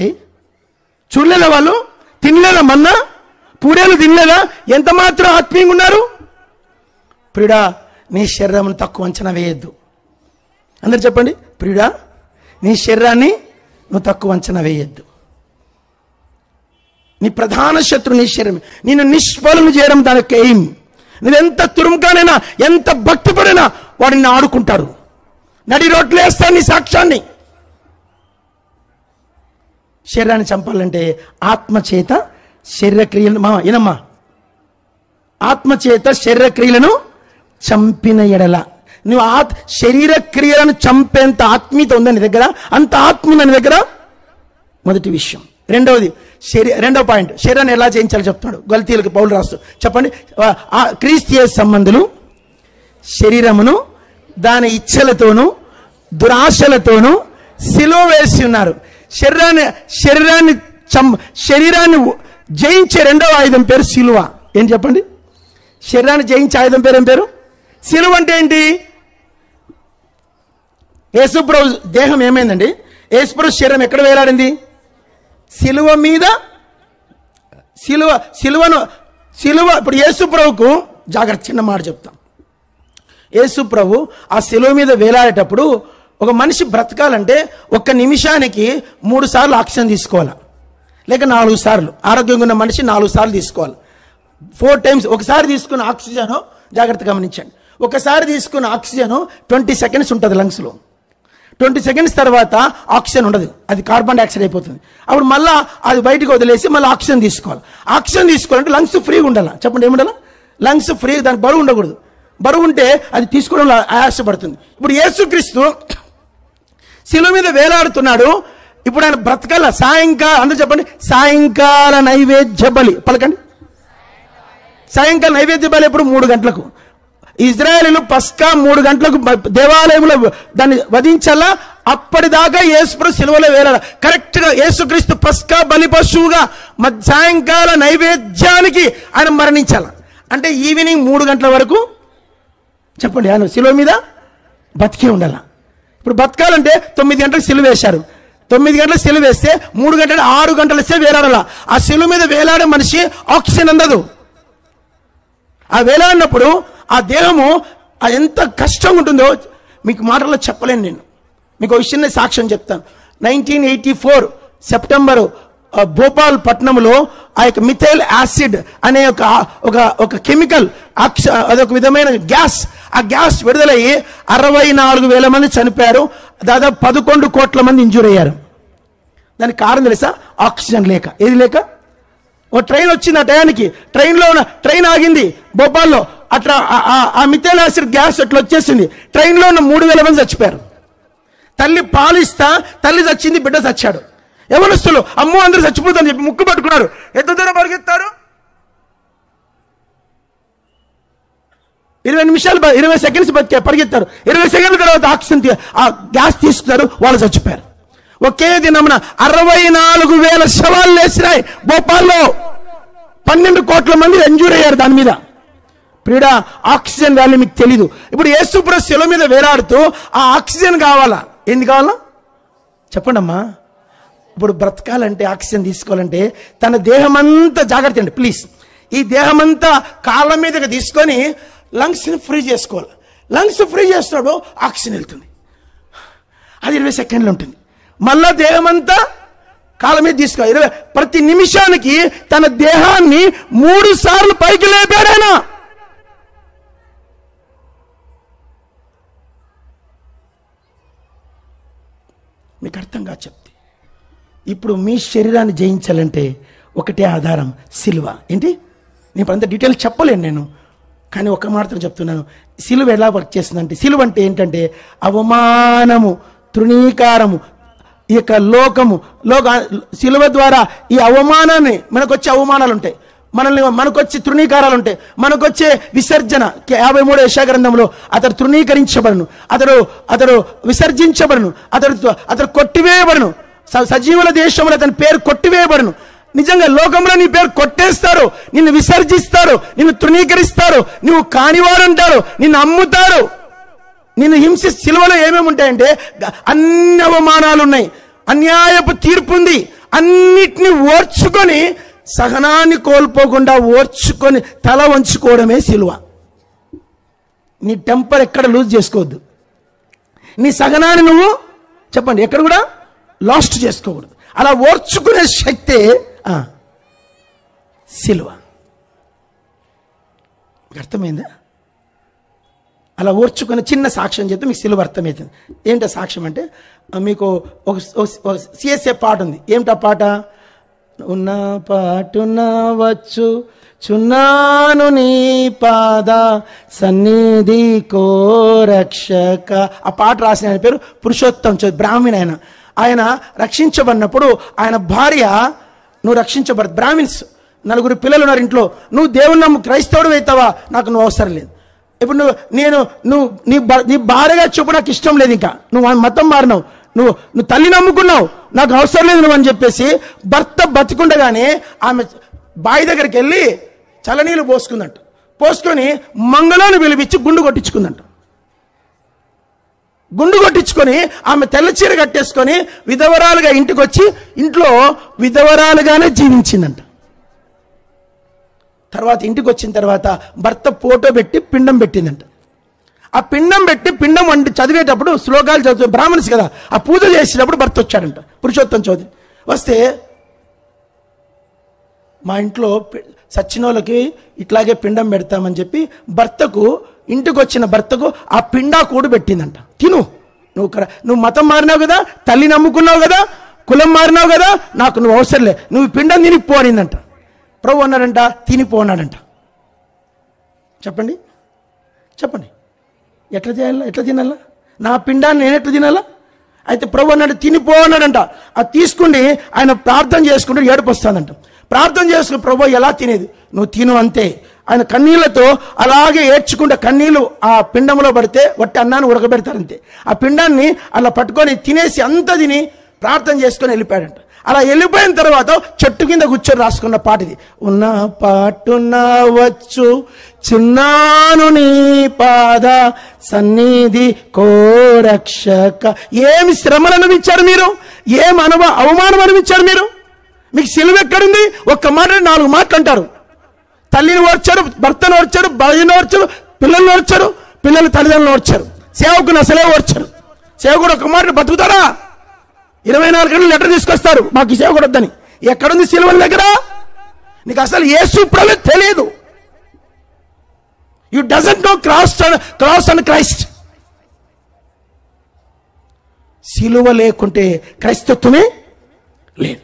S1: చూడలేదా వాళ్ళు? తినలేదా మన్నా? పూరేలు తినలేదా? ఎంత మాత్రం ఆత్మీయంగా ఉన్నారు? ప్రియుడా, నీ శరీరం తక్కువ అంచనా వేయద్దు. అందరు చెప్పండి. ప్రియుడా, నీ శరీరాన్ని నువ్వు తక్కువ అంచనా వేయద్దు. నీ ప్రధాన శత్రు నీ శరీరం. నిన్ను నిష్ఫలం చేయడం దానికి ఎయిం. నువ్వెంత తురుముగానైనా, ఎంత భక్తిపడైనా వాడిని ఆడుకుంటాడు. నడి రోడ్లు వేస్తాను నీ సాక్ష్యాన్ని. శరీరాన్ని చంపాలంటే ఆత్మచేత శరీరక్రియలను ఏనమ్మా, ఆత్మచేత శరీరక్రియలను చంపిన ఎడల నువ్వు శరీర క్రియలను చంపేంత ఆత్మీయత ఉందా నీ దగ్గర? అంత ఆత్మ ఉందా నీ దగ్గర? మొదటి విషయం. రెండో పాయింట్, శరీరాన్ని ఎలా జయించాలో చెప్తున్నాడు. గలతీయులకు పౌలు రాస్తూ చెప్పండి. క్రీస్తు సంబంధులు శరీరమును దాని ఇచ్చలతోనూ దురాశలతోనూ సిలువ వేసి ఉన్నారు. శరీరాన్ని జయించే రెండవ ఆయుధం పేరు సిలువ. ఏం చెప్పండి? శరీరాన్ని జయించే ఆయుధం పేరు ఏం పేరు? సిలువ. అంటే ఏంటి? యేసుప్రభు దేహం ఏమైందండి? యేసుప్రభు శరీరం ఎక్కడ వేలాడింది? సిలువ మీద. సిలువ ఇప్పుడు యేసుప్రభుకు జాగ్రత్త, చిన్న మాట చెప్తాం. యేసుప్రభు ఆ సిలువ మీద వేలాడేటప్పుడు ఒక మనిషి బ్రతకాలంటే 1 నిమిషానికి 3 సార్లు ఆక్సిజన్ తీసుకోవాలి, లేక 4 సార్లు. ఆరోగ్యంగా ఉన్న మనిషి 4 సార్లు తీసుకోవాలి. 4 టైమ్స్. ఒకసారి తీసుకున్న ఆక్సిజన్, జాగ్రత్త గమనించండి, ఒకసారి తీసుకున్న ఆక్సిజన్ 20 సెకండ్స్ ఉంటుంది లంగ్స్లో. 20 సెకండ్స్ తర్వాత ఆక్సిజన్ ఉండదు, అది కార్బన్ డైఆక్సైడ్ అయిపోతుంది. అప్పుడు మళ్ళీ అది బయటకు వదిలేసి మళ్ళీ ఆక్సిజన్ తీసుకోవాలి. ఆక్సిజన్ తీసుకోవాలంటే లంగ్స్ ఫ్రీగా ఉండాలి. చెప్పండి, ఏముండాలి? లంగ్స్ ఫ్రీ, దానికి బరువు ఉండకూడదు. బరువు ఉంటే అది తీసుకోవడంలో ఆయాసపడుతుంది. ఇప్పుడు యేసుక్రీస్తు శిలువ మీద వేలాడుతున్నాడు. ఇప్పుడు ఆయన బ్రతకాల. అందరూ చెప్పండి, సాయంకాల నైవేద్య బలి. పలకండి. సాయంకాల నైవేద్య బలి ఎప్పుడు? 3 గంటలకు. ఇజ్రాయేలీలు పస్కా 3 గంటలకు దేవాలయంలో దాన్ని వధించాలా, అప్పటిదాకా యేసుప్రభు సిలువలో వేలాడు. కరెక్ట్గా యేసుక్రీస్తు పస్కా బలి పశువుగా సాయంకాల నైవేద్యానికి ఆయన మరణించాల. అంటే ఈవినింగ్ 3 గంటల వరకు చెప్పండి ఆయన సిలువ మీద బతికే ఉండాల. ఇప్పుడు బతకాలంటే 9 గంటలకు సిలువ వేశారు. 9 గంటలకు సిలువ వేస్తే 3 గంటలు 6 గంటల సేపు వేలాడాల. ఆ సిలువ మీద వేలాడే మనిషి ఆక్సిజన్ అందదు. ఆ వేలాడినప్పుడు ఆ దేహము ఎంత కష్టంగా ఉంటుందో మీకు మాటల్లో చెప్పలేను. నేను మీకు ఒక చిన్న సాక్ష్యం చెప్తాను. 1984 సెప్టెంబరు భోపాల్ పట్టణంలో ఆ యొక్క మిథైల్ యాసిడ్ అనే ఒక కెమికల్, అదొక విధమైన గ్యాస్, ఆ గ్యాస్ విడుదలయ్యి 64,000 మంది చనిపోయారు. దాదాపు 11 కోట్ల మంది ఇంజూర్ అయ్యారు. దానికి కారణం తెలుసా? ఆక్సిజన్ లేక. ఏది లేక? ఓ ట్రైన్ వచ్చింది, ఆ టయానికి ట్రైన్ ఆగింది భోపాల్లో. అట్లా ఆ మిథైల్ యాసిడ్ గ్యాస్ అట్లా వచ్చేసింది. ట్రైన్లో ఉన్న 3,000 మంది చచ్చిపోయారు. తల్లి పాలిస్తా తల్లి చచ్చింది, బిడ్డ చచ్చాడు. యవనస్తులు అమ్మో అందరూ చచ్చిపోతారని చెప్పి ముక్కు పట్టుకున్నారు. ఎంత దూరం పరిగెత్తారు? 20 నిమిషాలు 20 సెకండ్స్ పరిగెత్తారు. 20 సెకండ్ల తర్వాత ఆక్సిజన్ ఆ గ్యాస్ తీసుకున్నారు, వాళ్ళు చచ్చిపోయారు. ఒకే దినమున 64,000 శవాలు లేచినాయి భోపాల్లో. 12 కోట్ల మంది ఇంజూర్ అయ్యారు దాని మీద. ప్రియుడా, ఆక్సిజన్ వాల్యూ మీకు తెలీదు. ఇప్పుడు యేసుప్రభు శిలువ మీద వేలాడుతూ ఆ ఆక్సిజన్ కావాలా? ఏంది కావాలా చెప్పండి అమ్మా. ఇప్పుడు బ్రతకాలంటే, ఆక్సిజన్ తీసుకోవాలంటే తన దేహమంతా జాగ్రత్త అండి ప్లీజ్. ఈ దేహమంతా కాళ్ళ మీదకి తీసుకొని లంగ్స్ని ఫ్రీ చేసుకోవాలి. లంగ్స్ ఫ్రీ చేస్తున్నాడు, ఆక్సిజన్ వెళ్తుంది. అది 20 సెకండ్లు ఉంటుంది. మళ్ళా దేహమంతా కాళ్ళ మీద తీసుకోవాలి. ప్రతి నిమిషానికి తన దేహాన్ని 3 సార్లు పైకి లేపాడైనా. మీకు అర్థంగా చెప్తే, ఇప్పుడు మీ శరీరాన్ని జయించాలంటే ఒకటే ఆధారం, సిలువ. ఏంటి? నేను అంత డీటెయిల్ చెప్పలేను నేను, కానీ ఒక మాత్రం చెప్తున్నాను. సిలువ ఎలా వర్క్ చేస్తుందంటే, సిలువ అంటే ఏంటంటే అవమానము, తృణీకారము, ఈ యొక్క సిలువ ద్వారా ఈ అవమానాన్ని, మనకొచ్చే అవమానాలు ఉంటాయి, మనకొచ్చే తృణీకారాలు ఉంటాయి, మనకొచ్చే విసర్జన. 53 యెషయా గ్రంథంలో అతడు తృణీకరించబడను, అతడు విసర్జించబడను, అతడు కొట్టివేయబడను, సజీవుల దేశంలో అతని పేరు కొట్టివేయబడను. నిజంగా లోకంలో నీ పేరు కొట్టేస్తారు, నిన్ను విసర్జిస్తారు, నిన్ను తృణీకరిస్తారు, నువ్వు కానివారంటారు, నిన్ను అమ్ముతారు, నిన్ను హింసి. సిలువలో ఏమేమి ఉంటాయంటే అన్ని అవమానాలు ఉన్నాయి, అన్యాయపు తీర్పు ఉంది. అన్నిటినీ ఓర్చుకొని, సహనాన్ని కోల్పోకుండా ఓర్చుకొని తల వంచుకోవడమే సిలువ. నీ టెంపర్ ఎక్కడ లూజ్ చేసుకోవద్దు. నీ సహనాన్ని నువ్వు చెప్పండి ఎక్కడ కూడా లాస్ట్ చేసుకోకూడదు. అలా ఓర్చుకునే శక్తే సిలువ. అర్థమైందా? అలా ఓర్చుకునే చిన్న సాక్ష్యం చేస్తే మీకు సిలువ అర్థమవుతుంది. ఏంటో సాక్ష్యం అంటే, మీకు ఒక సిఎస్ఏ పాట ఉంది. ఏమిటా పాట? ఉన్న పాటున వచ్చు చున్నాను నీ పాద సన్నిధి కోరక్షక. ఆ పాట రాసిన ఆయన పేరు పురుషోత్తం చౌదరి, బ్రాహ్మణ. ఆయన రక్షించబడినప్పుడు ఆయన భార్య, నువ్వు రక్షించబడదు, బ్రాహ్మిన్స్ 4 పిల్లలు ఉన్నారు ఇంట్లో, నువ్వు దేవుని నమ్ము క్రైస్తవుడు అవుతావా, నాకు నువ్వు అవసరం లేదు. ఇప్పుడు నువ్వు నీ భార్యగా చెప్పు, నాకు ఇష్టం లేదు, ఇంకా నువ్వు మతం మారినావు, నువ్వు తల్లి నమ్ముకున్నావు, నాకు అవసరం లేదు నువ్వు అని చెప్పేసి భర్త బతికుండగానే ఆమె బావి దగ్గరికి వెళ్ళి చల్లనీళ్ళు పోసుకుందంట. పోసుకొని మంగళాన్ని పిలిపించి గుండు కొట్టించుకుందంట. గుండు కొట్టించుకొని ఆమె తెల్ల చీర కట్టేసుకొని విధవరాలుగా ఇంటికి వచ్చి ఇంట్లో విధవరాలుగానే జీవించిందంట. తర్వాత ఇంటికి వచ్చిన తర్వాత భర్త ఫోటో పెట్టి పిండం పెట్టిందంట. ఆ పిండం పెట్టి పిండం వండి చదివేటప్పుడు శ్లోకాలు చదువు, బ్రాహ్మణ్స్ కదా, ఆ పూజ చేసేటప్పుడు భర్త వచ్చాడంట, పురుషోత్తం చౌదరి. వస్తే మా ఇంట్లో సచ్చినోళ్ళకి ఇట్లాగే పిండం పెడతామని చెప్పి భర్తకు, ఇంటికి వచ్చిన భర్తకు ఆ పిండా కూడు పెట్టిందంట. తిను, నువ్వు మతం మారినావు కదా, తల్లి నమ్ముకున్నావు కదా, కులం మారినావు కదా, నాకు నువ్వు అవసరంలే, నువ్వు పిండం తినిపో అనిందంట. ప్రభు అన్నాడంట, తినిపో అన్నాడంట. చెప్పండి ఎట్లా చేయాలా, ఎట్లా తినాలా? నా పిండాన్ని నేను ఎట్లా తినాలా? అయితే ప్రభు అన్నాడు, తినిపో అన్నాడంట. అది తీసుకుని ఆయన ప్రార్థన చేసుకుంటూ ఏడుపు వస్తుందంట. ప్రార్థన చేసుకుని, ప్రభు ఎలా తినేది? నువ్వు తిను అంతే, ఆయన కన్నీళ్లతో అలాగే ఏడ్చుకుంటే కన్నీళ్లు ఆ పిండంలో పడితే వట్టి అన్నాన్ని ఉడకబెడతారు అంతే. ఆ పిండాన్ని అలా పట్టుకొని తినేసి అంత తిని ప్రార్థన చేసుకొని వెళ్ళిపోయాడంట. అలా వెళ్ళిపోయిన తర్వాత చెట్టు కింద కూర్చొని రాసుకున్న పాట ఇది. ఉన్న పాటున వచ్చు చిన్నాను నీ పాద సన్నిధి కోరక్షక. ఏమి శ్రమలు అనుభవించారు మీరు, ఏం అవమానం అనుభవించారు మీరు. మీకు సిలువ ఎక్కడుంది? ఒక్క మాట 4 మాటలు అంటారు. తల్లిని ఓర్చారు, భర్తను ఓర్చారు, భార్యను ఓర్చారు, పిల్లల్ని ఓర్చారు, పిల్లలు తల్లిదండ్రులను ఓర్చారు, సేవకుని అసలే ఓర్చారు. సేవకుడు ఒక్క మాట బతుకుతారా? 24 గంటలు లెటర్ తీసుకొస్తారు మాకు ఈ సేవకుడు వద్దని. ఎక్కడుంది సిలువల దగ్గర? నీకు అసలు యేసు ప్రభువే తెలియదు. You doesn't know cross and Christ. సిలువ లేకుంటే క్రైస్తత్వమే లేదు.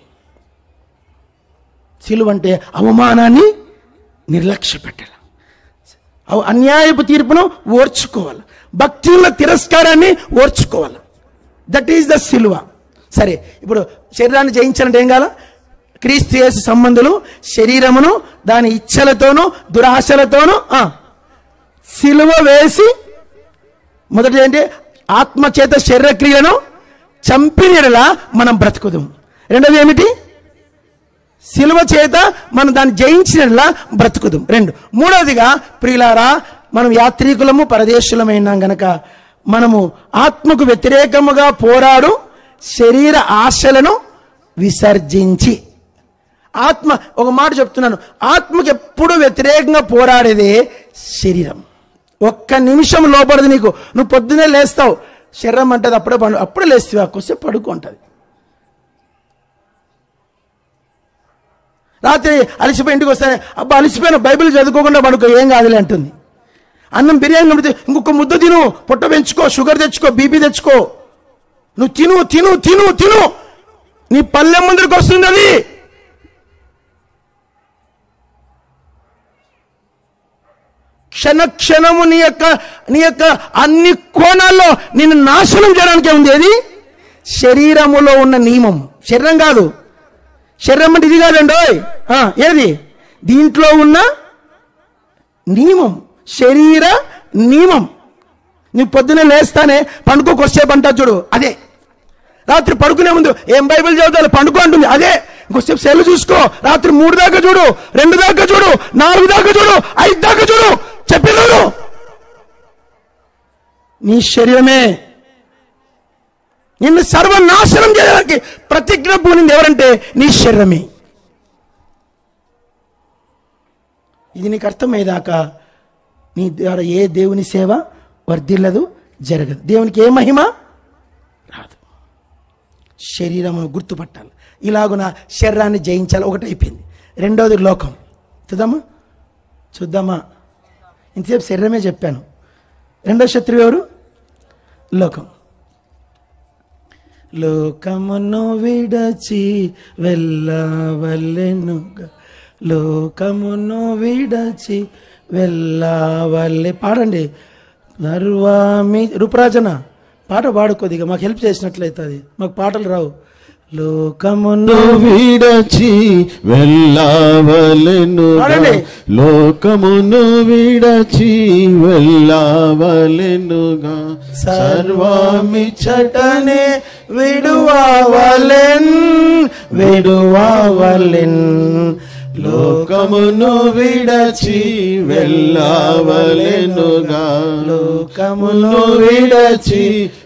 S1: సిలువ అంటే అవమానాన్ని నిర్లక్ష్య పెట్టాలి, అన్యాయపు తీర్పును ఓర్చుకోవాలి, భక్తుల తిరస్కారాన్ని ఓర్చుకోవాలి. దట్ ఈస్ ద సిలువ. సరే, ఇప్పుడు శరీరాన్ని జయించాలంటే ఏం కావాలా? క్రీస్తు యేసు సంబంధులు శరీరమును దాని ఇచ్చలతోనూ దురాశలతోనూ సిలువ వేసి, మొదటి ఏంటి? ఆత్మచేత శరీరక్రియను చంపినలా మనం బ్రతుకుదాం. రెండోది ఏమిటి? సిలువ చేత మనం దాన్ని జయించినలా బ్రతుకుదాం. 2. మూడవదిగా ప్రియులారా, మనం యాత్రికులము పరదేశులమైనాం గనక మనము ఆత్మకు వ్యతిరేకముగా పోరాడు శరీర ఆశలను విసర్జించి, ఆత్మ, ఒక మాట చెప్తున్నాను, ఆత్మకు ఎప్పుడు వ్యతిరేకంగా పోరాడేదే శరీరం. ఒక్క నిమిషం లోపడదు నీకు. నువ్వు పొద్దునే లేస్తావు, శరీరం అంటది అప్పుడే లేస్తావు, కొద్దిసేపు పడుకుంటుంది. రాత్రి అలసిపోయి ఇంటికి వస్తానే, అబ్బా అలసిపోయిన, బైబిల్ చదువుకోకుండా పడుకో, ఏం కాదులే అంటుంది. అన్నం బిర్యానీ నమ్మితే ఇంకొక ముద్ద తిను, పొట్ట పెంచుకో, షుగర్ తెచ్చుకో, బీపీ తెచ్చుకో, నువ్వు తిను తిను తిను తిను, నీ పల్లెం ముందరికి వస్తుంది అది. క్షణక్షణము నీ యొక్క అన్ని కోణాల్లో నిన్ను నాశనం చేయడానికే ఉంది. అది శరీరములో ఉన్న నియమం. శరీరం కాదు, శరీరం అంటే ఇది కాదండి. ఏది? దీంట్లో ఉన్న నియమం, శరీర నియమం. నీ పొద్దునే లేస్తానే పండుకోకొచ్చేపు అంటా చూడు, అదే. రాత్రి పడుకునే ముందు ఏం బైబిల్ చదువుతారు, పండుకో అంటుంది, అదే. ఇంకొచ్చేపు సెల్ చూసుకో, రాత్రి 3 దాకా చూడు, 2 దాకా చూడు, 4 దాకా చూడు, 5 దాకా చూడు, చెప్పినాడు. నీ శరీరమే నిన్ను సర్వనాశనం చేయడానికి ప్రతిజ్ఞ పూనింది ఎవరంటే నీ శరీరమే. ఇది నీకు అర్థమయ్యేదాకా నీ ద్వారా ఏ దేవుని సేవ వర్ధిల్లదు, జరగదు. దేవునికి ఏ మహిమ రాదు. శరీరము గుర్తుపట్టాలి. ఇలాగున శరీరాన్ని జయించాలి. ఒకటి అయిపోయింది. రెండోది లోకం. చూద్దామా? ఇంతసేపు శరీరమే చెప్పాను. రెండో శత్రువు ఎవరు? లోకం. లోకమును విడచి వెళ్ళవలెనుగా, లోకమును విడచి వెళ్ళవలె. పాడండి. నర్వామి రూపరాజన పాట పాడుకోదిగా, మాకు హెల్ప్ చేసినట్లయితే. అది మాకు పాటలు రావు. లోకమును
S2: విడచి వెళ్ళవలెనుగా, లోకమును విడచి వెళ్ళవలెనుగా,
S1: సర్వమిచ్చటనే విడువవలెన్ విడువవలెన్.
S2: లోకమును విడచి వెళ్ళవలెనుగా, లోకమును విడచి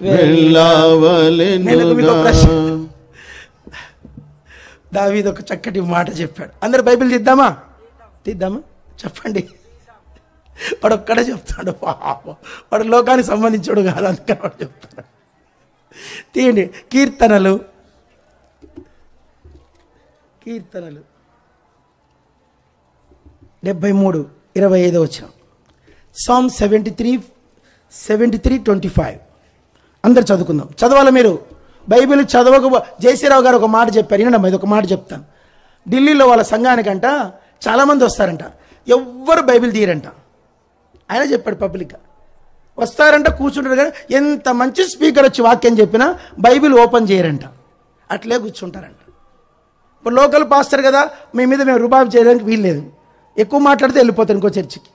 S2: వెళ్ళవలెనుగా.
S1: దావీదు ఒక చక్కటి మాట చెప్పాడు. అందరు బైబిల్ తీద్దామా? చెప్పండి. వాడు ఒక్కడే చెప్తాడు. వాడు లోకానికి సంబంధించాడు కాదు, అందుకని వాడు చెప్తాడు. తీయండి. కీర్తనలు 73:25. Psalm 73:25. అందరు చదువుకుందాం. చదవాలి మీరు. బైబిల్ చదవక జయశ్రీరావు గారు ఒక మాట చెప్పారు. వినండి, ఇది ఒక మాట చెప్తాను. ఢిల్లీలో వాళ్ళ సంఘానికంట చాలామంది వస్తారంట, ఎవ్వరు బైబిల్ తీయరంట. ఆయన చెప్పాడు పబ్లిక్గా. వస్తారంట, కూర్చుంటారు, కానీ ఎంత మంచి స్పీకర్ వచ్చి వాక్యం చెప్పినా బైబిల్ ఓపెన్ చేయరంట, అట్లే కూర్చుంటారంట. ఇప్పుడు లోకల్ పాస్టర్ కదా, మీ మీద మేము రుబాబు చేయడానికి వీల్లేదు. ఎక్కువ మాట్లాడితే వెళ్ళిపోతాను ఇంకో చర్చికి.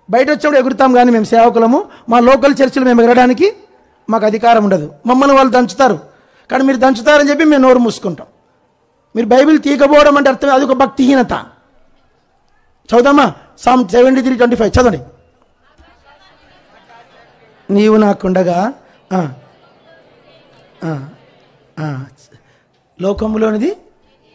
S1: బయట వచ్చేప్పుడు ఎగురుతాం, కానీ మేము సేవకులము, మా లోకల్ చర్చిలు మేము ఎగరడానికి మాకు అధికారం ఉండదు. మమ్మల్ని వాళ్ళు దంచుతారు, కానీ మీరు దంచుతారని చెప్పి మేము నోరు మూసుకుంటాం. మీరు బైబిల్ తీయకపోవడం అంటే అర్థం, అది ఒక భక్తిహీనత. చదువుదామా? Psalm 73:25 చదవండి. నీవు నాకుండగా లోకములోనిది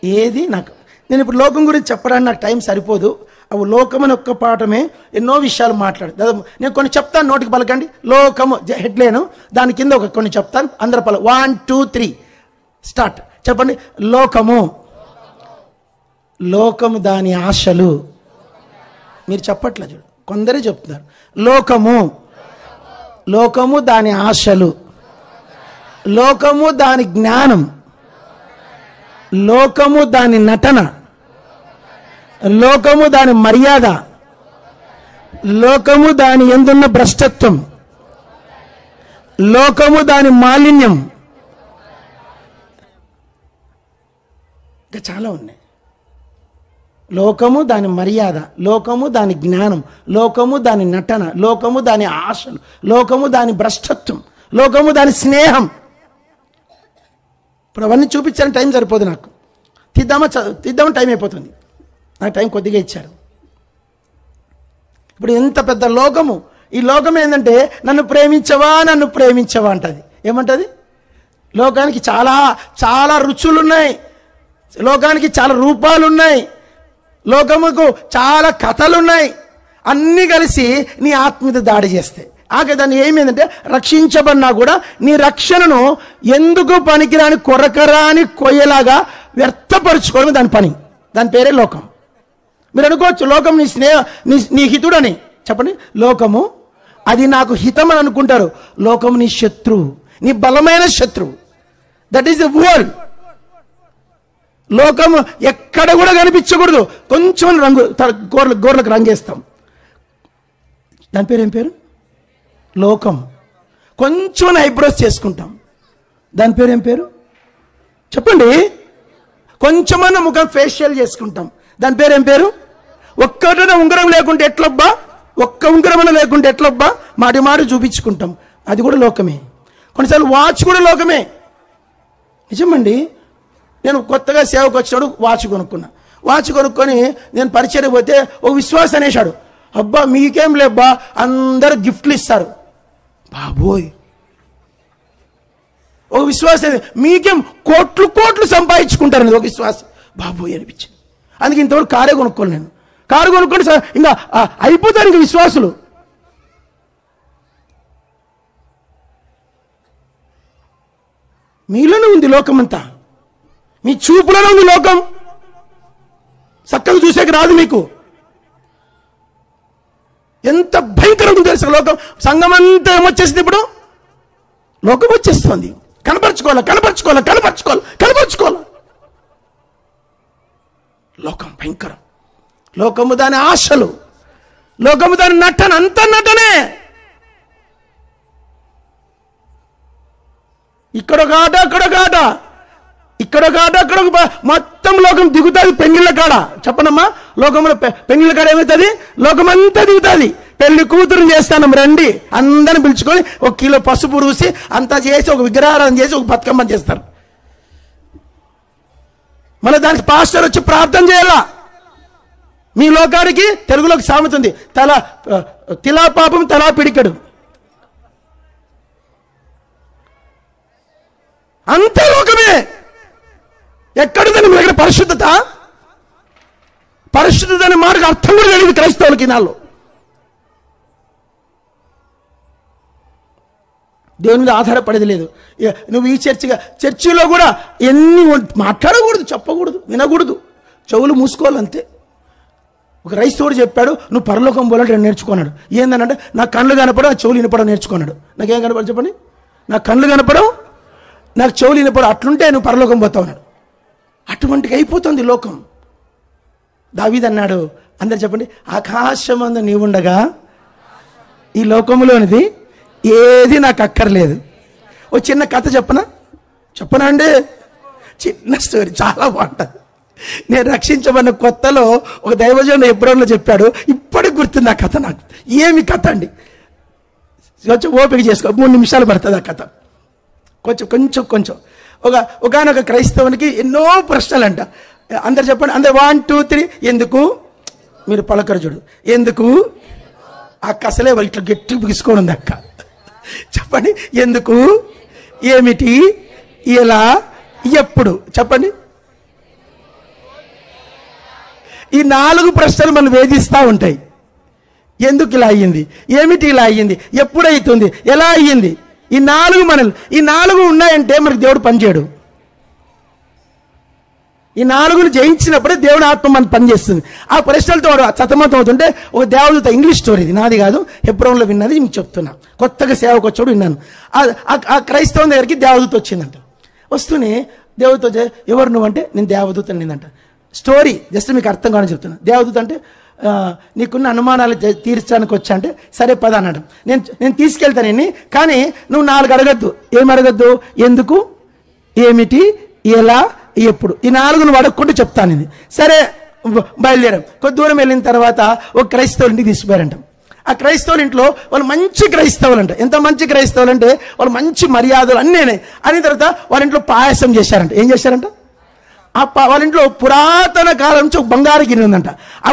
S1: ఏది నాకు. నేను ఇప్పుడు లోకం గురించి చెప్పడానికి నాకు టైం సరిపోదు. అవి లోకం అని ఒక్క పాఠమే ఎన్నో విషయాలు మాట్లాడు. నేను కొన్ని చెప్తాను, నోటికి పలకండి. లోకము హెడ్లైన్, దాని కింద కొన్ని చెప్తాను, అందరూ 1 2 3 స్టార్ట్. చెప్పండి. లోకము, లోకము దాని ఆశలు. మీరు చెప్పట్లేదు, చూడు, కొందరే చెప్తున్నారు. లోకము, లోకము దాని ఆశలు, లోకము దాని జ్ఞానం, లోకము దాని నటన, లోకము దాని మర్యాద, లోకము దాని యందున్న భ్రష్టత్వం, లోకము దాని మాలిన్యం, ఇంకా చాలా ఉన్నాయి. లోకము దాని మర్యాద, లోకము దాని జ్ఞానం, లోకము దాని నటన, లోకము దాని ఆశలు, లోకము దాని భ్రష్టత్వం, లోకము దాని స్నేహం. ఇప్పుడు అవన్నీ చూపించాలని టైం సరిపోదు నాకు. తీద్దామని టైం అయిపోతుంది. నాకు టైం కొద్దిగా ఇచ్చారు. ఇప్పుడు ఎంత పెద్ద లోకము. ఈ లోకం ఏంటంటే నన్ను ప్రేమించవా, నన్ను ప్రేమించవా అంటది. ఏమంటది? లోకానికి చాలా చాలా రుచులు ఉన్నాయి, లోకానికి చాలా రూపాలు ఉన్నాయి, లోకముకు చాలా కథలు ఉన్నాయి. అన్నీ కలిసి నీ ఆత్మ మీద దాడి చేస్తాయి. దాన్ని ఏమైందంటే రక్షించబడినా కూడా నీ రక్షణను ఎందుకు పనికిరాని కొరకరాని కొయ్యలాగా వ్యర్థపరుచుకోవడం దాని పని. దాని పేరే లోకం. మీరు అనుకోవచ్చు లోకం నీ నీ హితుడని. చెప్పండి. లోకము అది నాకు హితం అని అనుకుంటారు. లోకము నీ శత్రువు, నీ బలమైన శత్రువు. That is the world. లోకము ఎక్కడ కూడా కనిపించకూడదు. కొంచెం రంగు గోర్లకు రంగేస్తాం. దాని పేరు ఏం పేరు? లోకం. కొంచెం ఐబ్రోస్ చేసుకుంటాం. దాని పేరు ఏం పేరు? చెప్పండి. కొంచెమన్నా ముఖం ఫేషియల్ చేసుకుంటాం. దాని పేరు ఏం పేరు? ఒక్కటైనా ఉంగరం లేకుంటే ఎట్లబ్బా, ఒక్క ఉంగరమైనా లేకుంటే ఎట్లబ్బా, మాటి మాటి చూపించుకుంటాం. అది కూడా లోకమే. కొన్నిసార్లు వాచ్ కూడా లోకమే. నిజమండి. నేను కొత్తగా సేవకు వచ్చినాడు వాచ్ కొనుక్కున్నా. వాచ్ కొనుక్కొని నేను పరిచయం పోతే ఒక విశ్వాసం అనేసాడు, అబ్బా మీకేం లేబ్బా, అందరు గిఫ్ట్లు ఇస్తారు. బాబోయ్, ఒక విశ్వాసం మీకేం కోట్లు కోట్లు సంపాదించుకుంటారు. ఒక విశ్వాసం బాబోయ్ అనిపించింది. అందుకే ఇంతవరకు కారే కొనుక్కోను. నేను కారు కొనుక్కొని ఇంకా అయిపోతారు ఇంక విశ్వాసులు. మీలోనే ఉంది లోకం అంతా, మీ చూపులోనే ఉంది లోకం. చక్కగా చూసేకి రాదు మీకు. ఎంత భయంకరంగా తెలుసు లోకం. సంఘం అంతా ఏమొచ్చేసింది ఇప్పుడు? లోకం వచ్చేస్తుంది. కనపరుచుకోవాలి. లోకం భయంకరం. లోకము దాని ఆశలు, లోకము దాని నటన, అంత నటనే. ఇక్కడొక ఆట, అక్కడొక ఆట, అక్కడ మొత్తం లోకం దిగుతుంది పెంగిళ్ళ కాడ. చెప్పనమ్మా, లోకంలో పెంగిళ్ళ కాడ ఏమవుతుంది? లోకమంతా దిగుతుంది. పెళ్లి కూతురు చేస్తాను రండి, అందరిని పిలుచుకొని 1 కిలో పసుపు పూసి అంతా చేసి ఒక విగ్రహారాధన చేసి ఒక బతుకమ్మ చేస్తారు. మళ్ళీ దానికి పాస్టర్ వచ్చి ప్రార్థన చేయాలా. మీ లోకానికి తెలుగులోకి సామెత ఉంది, తిలా పాపం తలా పిడికడు. అంతే లోకమే. ఎక్కడుందని మీ దగ్గర పరిశుద్ధత అనే మాటకు అర్థం కూడా తెలియదు క్రైస్తవులకి నాలో. దేవుని మీద ఆధారపడేది లేదు. నువ్వు ఈ చర్చిలో కూడా ఎన్ని మాట్లాడకూడదు, చెప్పకూడదు, వినకూడదు, చెవులు మూసుకోవాలంతే. ఒక క్రైస్తవుడు చెప్పాడు, నువ్వు పరలోకం పోవాలంటే నేను నేర్చుకున్నాడు. ఏందనంటే నా కళ్ళు కనపడవు, నా చెవులు వినపడవు నేర్చుకున్నాడు. నాకేం కనపడదు చెప్పండి? నా కళ్ళు కనపడవు, నాకు చెవులు వినపడవు, అట్లుంటే నువ్వు పరలోకం పోతావు అన్నాడు. అటువంటికి అయిపోతుంది లోకం. దావీదు అన్నాడు, అందరు చెప్పండి, ఆకాశమందు నీవుండగా ఈ లోకంలోనిది ఏది నాకు అక్కర్లేదు. ఓ చిన్న కథ చెప్పనా అండి? చిన్న స్టోరీ, చాలా బాగుంటుంది. నేను రక్షించబడిన కొత్తలో ఒక దైవజనుడు ఎప్పుడో చెప్పాడు, ఇప్పటికి గుర్తుంది ఆ కథ నాకు. ఏమి కథ అండి, కొంచెం ఓపిక చేసుకో, 3 నిమిషాలు పడుతుంది ఆ కథ. కొంచెం ఒకనొక క్రైస్తవునికి ఎన్నో ప్రశ్నలు అంట. అందరు చెప్పండి, అందరు 1 2 3. ఎందుకు? మీరు పలకరు చూడు. ఎందుకు? అక్క అసలే ఇట్లా గట్టి బిగుసుకొని ఉంది అక్క. చెప్పండి, ఎందుకు, ఏమిటి, ఎలా, ఎప్పుడు? చెప్పండి. ఈ 4 ప్రశ్నలు మనం వేధిస్తూ ఉంటాయి. ఎందుకు ఇలా అయ్యింది, ఏమిటి ఇలా అయ్యింది, ఎప్పుడైతుంది, ఎలా అయ్యింది? ఈ 4 ఉన్నాయంటే మనకు దేవుడు పనిచేయడు. ఈ 4ను జయించినప్పుడే దేవుని ఆత్మ మన పనిచేస్తుంది. ఆ ప్రశ్నలతో సతమతం అవుతుంటే ఒక దేవదూత, ఇంగ్లీష్ స్టోరీ ఇది, నాది కాదు, హెబ్రోన్లో విన్నది మీకు చెప్తున్నా. కొత్తగా సేవకు వచ్చాడు విన్నాను. ఆ క్రైస్తవం దగ్గరికి దేవదూత వచ్చిందంట. వస్తూనే దేవదూత, ఎవరు నువ్వు అంటే, నేను దేవదూత నిందంట. స్టోరీ జస్ట్ మీకు అర్థం కావాలని చెప్తున్నా. దేవదూత అంటే, నీకున్న అనుమానాలు తీర్చడానికి వచ్చా అంటే, సరే పద అన్నాడు. నేను తీసుకెళ్తాను, కానీ నువ్వు 4 అడగద్దు. ఏమి అడగద్దు? ఎందుకు, ఏమిటి, ఎలా, ఎప్పుడు? ఈ 4 అడగకుండా చెప్తాను ఇది. సరే బయలుదేరాం. కొద్ది దూరం వెళ్ళిన తర్వాత ఒక క్రైస్తవుల ఇంటికి తీసుకుపోయారంట. ఆ క్రైస్తవుల ఇంట్లో వాళ్ళు మంచి క్రైస్తవులు అంట. ఎంత మంచి క్రైస్తవులు అంటే వాళ్ళు మంచి మర్యాదలు అన్నీ అయిన తర్వాత వాళ్ళ ఇంట్లో పాయసం చేశారంట. ఏం చేశారంట? వాళ్ళ ఇంట్లో పురాతన కాలం నుంచి ఒక బంగారు గిన్నె ఉందంట. ఆ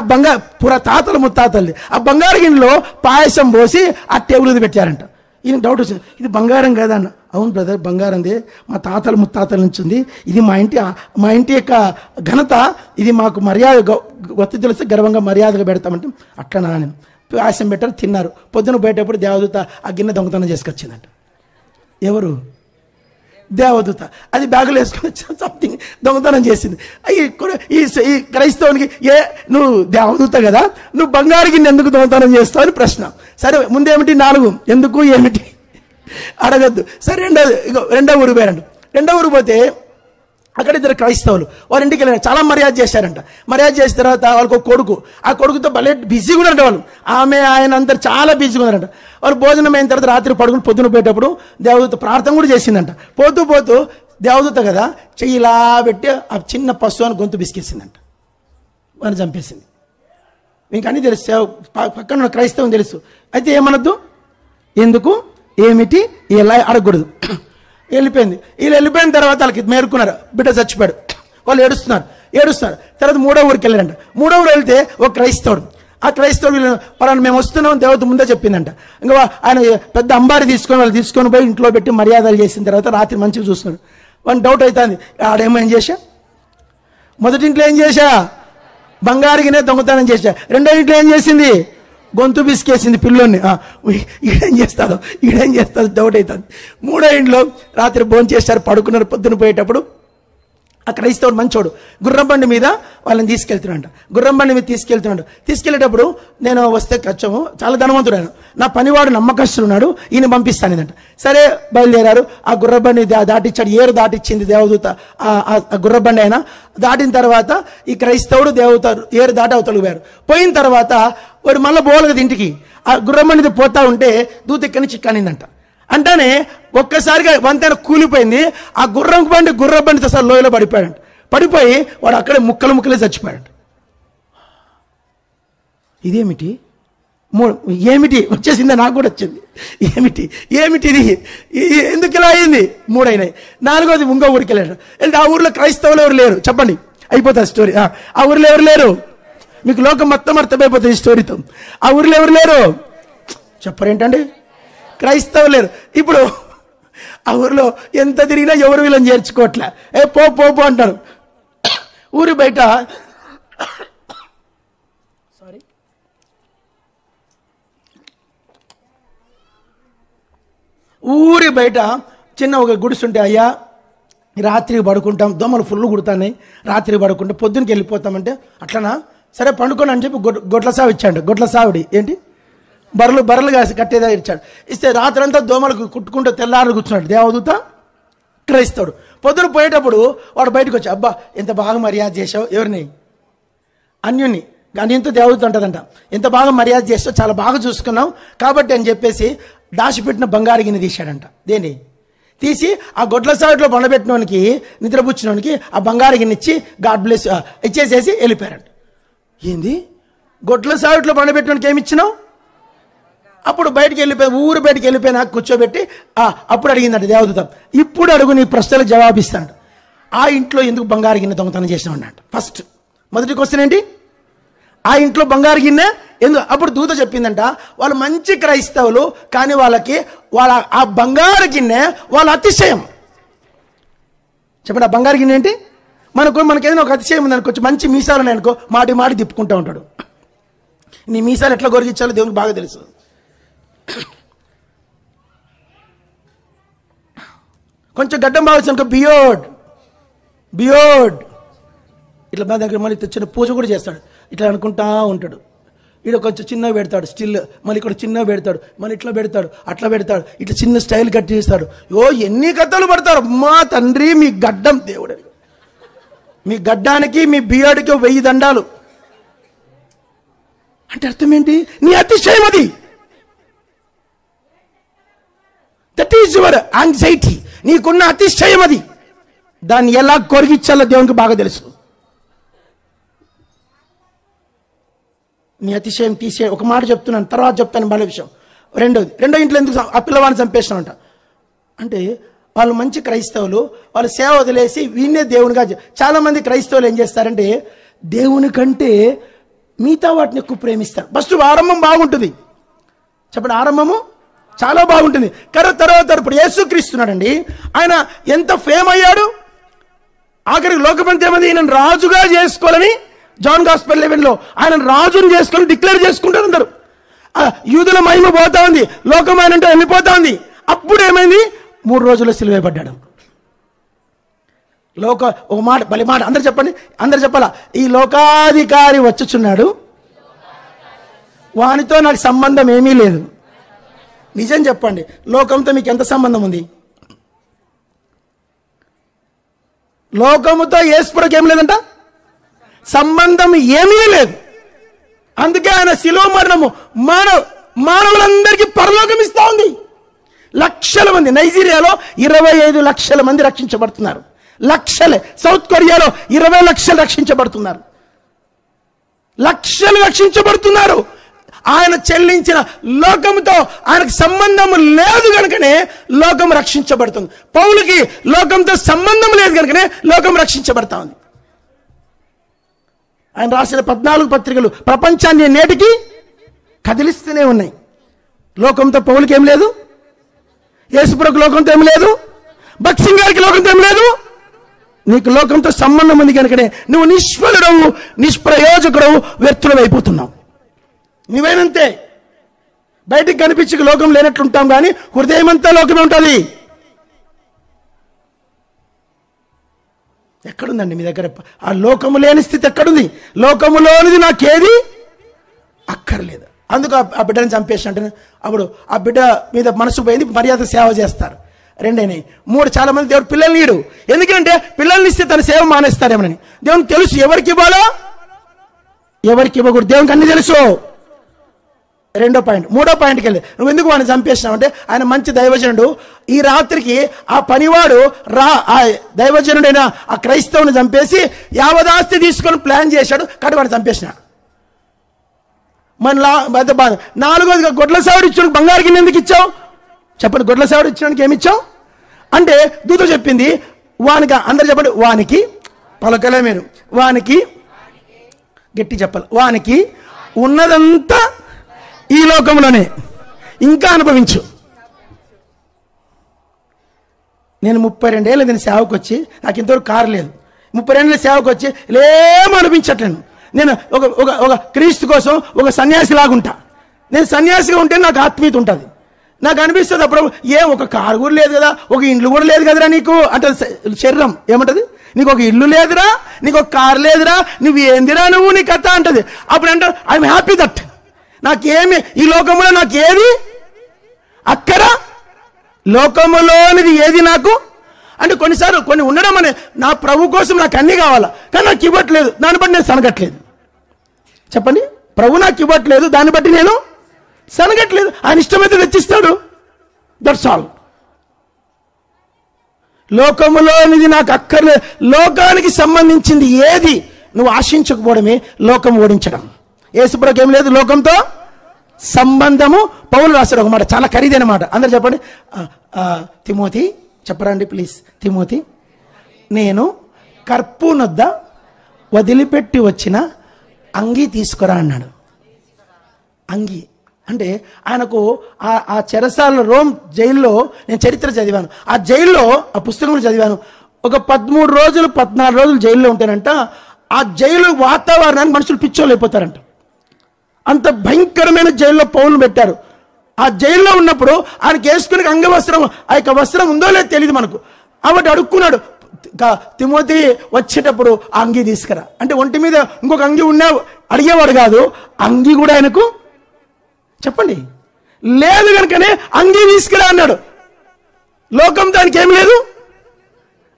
S1: తాతలు ముత్తాతల్ని ఆ బంగారు గిన్నెలో పాయసం పోసి ఆ టేబుల్ మీద పెట్టారంట. ఈయన డౌట్ వచ్చింది, ఇది బంగారం కదా అన్న. అవును బ్రదర్, బంగారందే, మా తాతలు ముత్తాతల నుంచి ఉంది. ఇది మా ఇంటి యొక్క ఘనత, ఇది మాకు మర్యాద ఒత్తి తెలిసి గర్వంగా మర్యాదగా పెడతామంటే, అట్లా నాన్న పాయసం పెట్టారు, తిన్నారు. పొద్దున పోయేటప్పుడు దేవదూత ఆ గిన్నె దొంగతనం చేసుకొచ్చిందంట. ఎవరు? దేవదూత. అది బ్యాగులు వేసుకొని సంథింగ్ దొంగతనం చేసింది. ఈ క్రైస్తవునికి, నువ్వు దేవదూత కదా, నువ్వు బంగారు గిన్నె ఎందుకు దొంగతనం చేస్తావు అని ప్రశ్న. సరే ముందేమిటి? 4 ఎందుకు, ఏమిటి అడగద్దు. సరే రెండో ఊరు పోయారంట. రెండో ఊరు పోతే అక్కడ 2 క్రైస్తవులు వాళ్ళ ఇంటికి వెళ్ళారు. చాలా మర్యాద చేశారంట. మర్యాద చేసిన తర్వాత వాళ్ళకి ఒక కొడుకు, ఆ కొడుకుతో భలే బిజీగా ఉన్నారంట వాళ్ళు. ఆయన అందరు చాలా బిజీగా ఉన్నారంట. వాళ్ళు భోజనం అయిన తర్వాత రాత్రి పడుకుని పొద్దున పోయేటప్పుడు దేవదూత ప్రార్థన కూడా చేసిందంట. పోతూ దేవదూత కదా, చెయ్యి ఇలా పెట్టి ఆ చిన్న పశువు అని గొంతు బిసికేసిందంట. వాళ్ళని చంపేసింది. మీకు అన్నీ తెలుసు, పక్కన ఉన్న క్రైస్తవం తెలుసు. అయితే ఏమనద్దు, ఎందుకు, ఏమిటి, ఎలా అడగకూడదు. వెళ్ళిపోయింది. వీళ్ళు వెళ్ళిపోయిన తర్వాత వాళ్ళకి మేరుకున్నారు, బిడ్డ చచ్చిపోయాడు. వాళ్ళు ఏడుస్తున్నారు. తర్వాత 3వ ఊరికి వెళ్ళారంట. 3వ ఊరు వెళ్తే ఒక క్రైస్తవుడు, ఆ క్రైస్తవుడు పలానా మేము వస్తున్నాం దేవత ముందే చెప్పిందంట. ఇంకా ఆయన పెద్ద అంబారి తీసుకొని పోయి ఇంట్లో పెట్టి మర్యాదలు చేసిన తర్వాత రాత్రి మంచిగా చూస్తున్నాడు. వాడిని డౌట్ అవుతుంది, ఆడేమో ఏం చేశా, మొదటి ఇంట్లో ఏం చేశా, బంగారుగినే దొంగతనం చేశా. రెండో ఇంట్లో ఏం చేసింది, గొంతు బిసికేసింది పిల్లోని. ఈడేం చేస్తాడో డౌట్ అవుతుంది. 3వ ఇంట్లో రాత్రి భోజనం చేశారు, పడుకున్నారు. పొద్దున పోయేటప్పుడు ఆ క్రైస్తవుడు మంచోడు గుర్రం బండి మీద వాళ్ళని తీసుకెళ్తున్నాడు. తీసుకెళ్లేటప్పుడు నేను వస్తే ఖర్చము, చాలా ధనవంతుడు ఆయన, నా పనివాడు నమ్మకస్తుడున్నాడు, ఈయన పంపిస్తాను ఇదంట. సరే బయలుదేరారు. ఆ గుర్రబండి దాటిచ్చాడు. ఏరు దాటిచ్చింది దేవదూత. ఆ గుర్రబండి అయినా దాటిన తర్వాత ఈ క్రైస్తవుడు దేవత ఏరు దాటి అవతలకు పోయారు. పోయిన తర్వాత వాడు మళ్ళీ పోవాలి కదా ఇంటికి. ఆ గుర్రబండి పోతా ఉంటే దూత ఇక్కడి నుంచి చిక్కనిందంట. అంటేనే ఒక్కసారిగా వంతెన కూలిపోయింది. ఆ గుర్రబండితో సార్ లోయలో పడిపోయి వాడు అక్కడే ముక్కలే చచ్చిపోయాడు. ఇదేమిటి, ఏమిటి వచ్చేసిందా? నాకు కూడా వచ్చింది. ఏమిటి ఇది, ఎందుకు ఇలా అయింది? 3 అయినాయి. 4వది ఇంకో ఊరికి వెళ్ళాడు. వెళ్తే ఆ ఊర్లో క్రైస్తవులు ఎవరు లేరు. చెప్పండి, అయిపోతుంది స్టోరీ. ఆ ఊర్లో ఎవరు లేరు? మీకు లోకం మొత్తం అర్థమైపోతుంది ఈ స్టోరీతో. ఆ ఊర్లో ఎవరు లేరు? చెప్పరేంటండి? క్రైస్తవులు లేరు. ఇప్పుడు ఆ ఊరిలో ఎంత తిరిగినా ఎవరు వీళ్ళని చేర్చుకోవట్లే. పో అంటారు. ఊరి బయట చిన్న ఒక గుడిసుంటే, అయ్యా రాత్రికి పడుకుంటాం, దోమలు ఫుల్ కుడతాయి, రాత్రి పడుకుంటే పొద్దునకి వెళ్ళిపోతామంటే, అట్లనా, సరే పండుకొని అని చెప్పి గొడ్ల సావు ఇచ్చాడు. గొడ్ల సావిడి ఏంటి, బర్రెలు కాసి కట్టేదా ఇచ్చాడు. ఇస్తే రాత్రంతా దోమలకు కుట్టుకుంటూ తెల్లారు కూర్చున్నాడు దేవదూత క్రైస్తవుడు. పొద్దున పోయేటప్పుడు వాడు బయటకు వచ్చి, అబ్బా ఎంత బాగా మర్యాద చేసావు, ఎవరిని, అన్యుని, అన్యంతో దేవదూత అంటదంట, ఎంత బాగా మర్యాద చేసావు, చాలా బాగా చూసుకున్నావు కాబట్టి అని చెప్పేసి దాచిపెట్టిన బంగారు గిన్నె తీశాడంట. దేని తీసి ఆ గొడ్ల సావిట్లో పండబెట్టినోనికి, నిద్రపుచ్చినోనికి ఆ బంగారు గిన్నె ఇచ్చి గాడ్ బ్లెస్ ఇచ్చేసేసి వెళ్ళిపోయారంట. ఏంది గొడ్ల సావిట్లో పండబెట్టినోనికి ఏమి ఇచ్చినావు? అప్పుడు బయటికి వెళ్ళిపోయి ఊరు బయటికి వెళ్ళిపోయినా కూర్చోబెట్టి అప్పుడు అడిగిందంట దేవదూత, ఇప్పుడు అడుగు నీ ప్రశ్నలకు జవాబిస్తాడు. ఆ ఇంట్లో ఎందుకు బంగారు గిన్నె దొంగతనం చేసినావు అన్నట్టు. ఫస్ట్ మొదటి క్వశ్చన్ ఏంటి? ఆ ఇంట్లో బంగారు గిన్నె ఎందుకు? అప్పుడు దూత చెప్పిందంట, వాళ్ళు మంచి క్రైస్తవులు, కానీ వాళ్ళకి ఆ బంగారు గిన్నె వాళ్ళ అతిశయం. చెప్పండి, ఆ బంగారు గిన్నె ఏంటి? మనకేదైనా ఒక అతిశయం ఉందనుకో, కొంచెం మంచి మీసాలు ఉన్నాయనుకో, మాటి తిప్పుకుంటూ ఉంటాడు. నీ మీసాలు ఎట్లా గొరిగించాలో దేవునికి బాగా తెలుసు. కొంచెం గడ్డం బాగా అనుకో, బియోడ్ ఇట్లా మా దగ్గర మళ్ళీ చిన్న పూజ కూడా చేస్తాడు, ఇట్లా అనుకుంటా ఉంటాడు. ఈడ కొంచెం చిన్నగా పెడతాడు స్టిల్, మళ్ళీ ఇక్కడ చిన్నగా పెడతాడు, మళ్ళీ ఇట్లా పెడతాడు, అట్లా పెడతాడు, ఇట్లా చిన్న స్టైల్ కట్ చేస్తాడు. ఎన్ని కథలు పడతారు మా తండ్రి. మీ గడ్డం దేవుడు, మీ గడ్డానికి మీ బియర్డ్కి 1000 దండాలు అంటే అర్థం ఏంటి? నీ అతిశయం అది. That is your anxiety. నీకున్న అతిశయం అది. దాన్ని ఎలా కొరిగించాలో దేవునికి బాగా తెలుసు. నీ అతిశయం తీసే ఒక మాట చెప్తున్నాను, తర్వాత చెప్తాను మళ్ళీ విషయం. రెండో ఇంట్లో ఎందుకు ఆ పిల్లవాడిని చంపేసినామంట అంటే, వాళ్ళు మంచి క్రైస్తవులు, వాళ్ళు సేవ వదిలేసి వీళ్ళే దేవునిగా. చాలా మంది క్రైస్తవులు ఏం చేస్తారంటే, దేవుని కంటే మిగతా వాటిని ఎక్కువ ప్రేమిస్తారు. ఫస్ట్ ఆరంభం బాగుంటుంది, చెప్పండి, ఆరంభము చాలా బాగుంటుంది. తర్వాత ఇప్పుడు యేసుక్రీస్తున్నాడండి, ఆయన ఎంత ఫేమ్ అయ్యాడు. ఆఖరికి లోకమంతా ఏమంది, ఈయన రాజుగా చేసుకోవాలని జాన్ గాస్పెల్ 11లో ఆయన రాజుని చేసుకొని డిక్లేర్ చేసుకుంటారు అందరు. యూదుల మహిమ పోతా ఉంది, లోకం ఆయన అంటే వెళ్ళిపోతా ఉంది. అప్పుడు ఏమైంది? 3 రోజుల్లో సిలువ పడ్డాడు. ఒక మాట బలి మాట అందరు చెప్పండి, అందరు చెప్పాలా, ఈ లోకాధికారి వచ్చుచున్నాడు, వానితో నాకు సంబంధం ఏమీ లేదు. నిజం చెప్పండి, లోకంతో మీకు ఎంత సంబంధం ఉంది? లోకముతో యేసుప్రభుకి ఏం లేదంట, సంబంధం ఏమీ లేదు. అందుకే ఆయన శిలువ మరణము మానవులందరికీ పరలోకం ఇస్తా ఉంది. లక్షల మంది, నైజీరియాలో 25 లక్షల మంది రక్షించబడుతున్నారు. లక్షలే. సౌత్ కొరియాలో 20 లక్షలు రక్షించబడుతున్నారు. లక్షలు రక్షించబడుతున్నారు. ఆయన చెల్లించిన లోకముతో ఆయనకు సంబంధం లేదు కనుకనే లోకం రక్షించబడుతుంది. పౌలుకి లోకంతో సంబంధం లేదు కనుకనే లోకం రక్షించబడతా ఉంది. ఆయన రాసిన 14 పత్రికలు ప్రపంచాన్ని నేటికి కదిలిస్తూనే ఉన్నాయి. లోకంతో పౌలుకి ఏం లేదు, యేసుప్రభుకి లోకంతో ఏం లేదు, భక్త్ సింగ్ గారికి లోకంతో ఏం లేదు. నీకు లోకంతో సంబంధం ఉంది కనుకనే నువ్వు నిష్ఫలుడవు, నిష్ప్రయోజకుడవు, వ్యర్థులు అయిపోతున్నావు. నువ్వేనంతే. బయటికి కనిపించి లోకం లేనట్లుంటాం, కానీ హృదయం అంతా లోకమే ఉంటుంది. ఎక్కడుందండి మీ దగ్గర ఆ లోకము లేని స్థితి? ఎక్కడుంది? లోకములోనిది నాకేది అక్కర్లేదు. అందుకు ఆ బిడ్డని చంపేసినట్టు అప్పుడు ఆ బిడ్డ మీద మనసు పోయింది, మర్యాద సేవ చేస్తారు. 2 3 చాలా మంది దేవుడు పిల్లల్ని ఇడు, ఎందుకంటే పిల్లల్ని ఇస్తే తన సేవ మానేస్తారేమని. దేవునికి తెలుసు ఎవరికి ఇవ్వాలో ఎవరికి ఇవ్వకూడదు, దేవునికి అన్ని తెలుసు. 2వ పాయింట్. 3వ పాయింట్కి వెళ్ళి, నువ్వు ఎందుకు వాడిని చంపేసినావు అంటే, ఆయన మంచి దైవజనుడు. ఈ రాత్రికి ఆ పనివాడు ఆ దైవజనుడైన ఆ క్రైస్తవుని చంపేసి యావదాస్తి తీసుకొని ప్లాన్ చేశాడు, కాబట్టి వాడిని చంపేసినాడు. మన 4వదిగా గొడ్ల సావుడు ఇచ్చిన బంగారు గిన్నె ఎందుకు ఇచ్చావు చెప్పండి? గొడ్ల సావుడు ఇచ్చడానికి ఏమి ఇచ్చావు అంటే, దూత చెప్పింది వానికి, అందరు చెప్పండి, వానికి పలకలే మీరు, వానికి గట్టి చెప్పాలి, వానికి ఉన్నదంతా ఈ లోకంలోనే ఇంకా అనుభవించు. నేను 32 ఏళ్ళు నేను సేవకు వచ్చి, నాకు ఇంతవరకు కారు లేదు. 32 ఏళ్ళ సేవకు వచ్చి ఏమో అనిపించట్లేను. నేను ఒక క్రీస్తు కోసం ఒక సన్యాసి లాగుంటా. నేను సన్యాసిగా ఉంటే నాకు ఆత్మీయత ఉంటుంది. నాకు అనిపిస్తుంది అప్పుడు, ఒక కారు కూడా లేదు కదా, ఒక ఇండ్లు కూడా లేదు కదరా నీకు అంటే శరీరం ఏమంటది, నీకు ఒక ఇల్లు లేదురా, నీకు ఒక కారు లేదురా, నువ్వు ఏందిరా నువ్వు, నీ కథ అంటది. అప్పుడు అంటారు, ఐఎమ్ హ్యాపీ దట్, నాకేమి ఈ లోకంలో నాకేది అక్కడ లోకములోనిది ఏది నాకు అంటే, కొన్నిసార్లు కొన్ని ఉండడం అనే నా ప్రభు కోసం నాకు అన్ని కావాలా, కానీ నాకు ఇవ్వట్లేదు, దాన్ని బట్టి నేను సనగట్లేదు. చెప్పండి, ప్రభు నాకు ఇవ్వట్లేదు, దాన్ని బట్టి నేను సనగట్లేదు. ఆయన ఇష్టమైతే తెచ్చిస్తాడు, దట్స్ ఆల్. లోకములోనిది నాకు అక్కర్లేదు. లోకానికి సంబంధించింది ఏది నువ్వు ఆశించకపోవడమే లోకం ఓడించడం. యేసుప్రభుకి ఏం లేదు లోకంతో సంబంధము. పౌలు రాశాడు ఒక మాట, చాలా ఖరీదైన మాట. అందరు చెప్పండి. తిమోతి చెప్పరండి ప్లీజ్. తిమోతి, నేను కర్పూనొద్ద వదిలిపెట్టి వచ్చిన అంగీ తీసుకురా అన్నాడు. అంగీ అంటే ఆయనకు ఆ చెరసాల రోమ్ జైల్లో, నేను చరిత్ర చదివాను, ఆ జైల్లో ఆ పుస్తకం చదివాను. ఒక 13 రోజులు 14 రోజులు జైల్లో ఉంటారంట. ఆ జైలు వాతావరణానికి మనుషులు పిచ్చోళ్ళు అయిపోతారంట. అంత భయంకరమైన జైల్లో పౌలును పెట్టారు. ఆ జైల్లో ఉన్నప్పుడు ఆయనకి వేసుకునే అంగవస్త్రం, ఆ యొక్క వస్త్రం ఉందో లేదో తెలియదు మనకు. కాబట్టి అడుక్కున్నాడు, తిమోతి వచ్చేటప్పుడు ఆ అంగీ తీసుకురా అంటే. ఒంటి మీద ఇంకొక అంగీ ఉన్నా అడిగేవాడు కాదు, అంగీ కూడా ఆయనకు చెప్పండి లేదు కనుకనే అంగీ తీసుకురా అన్నాడు. లోకం దానికి ఏం లేదు.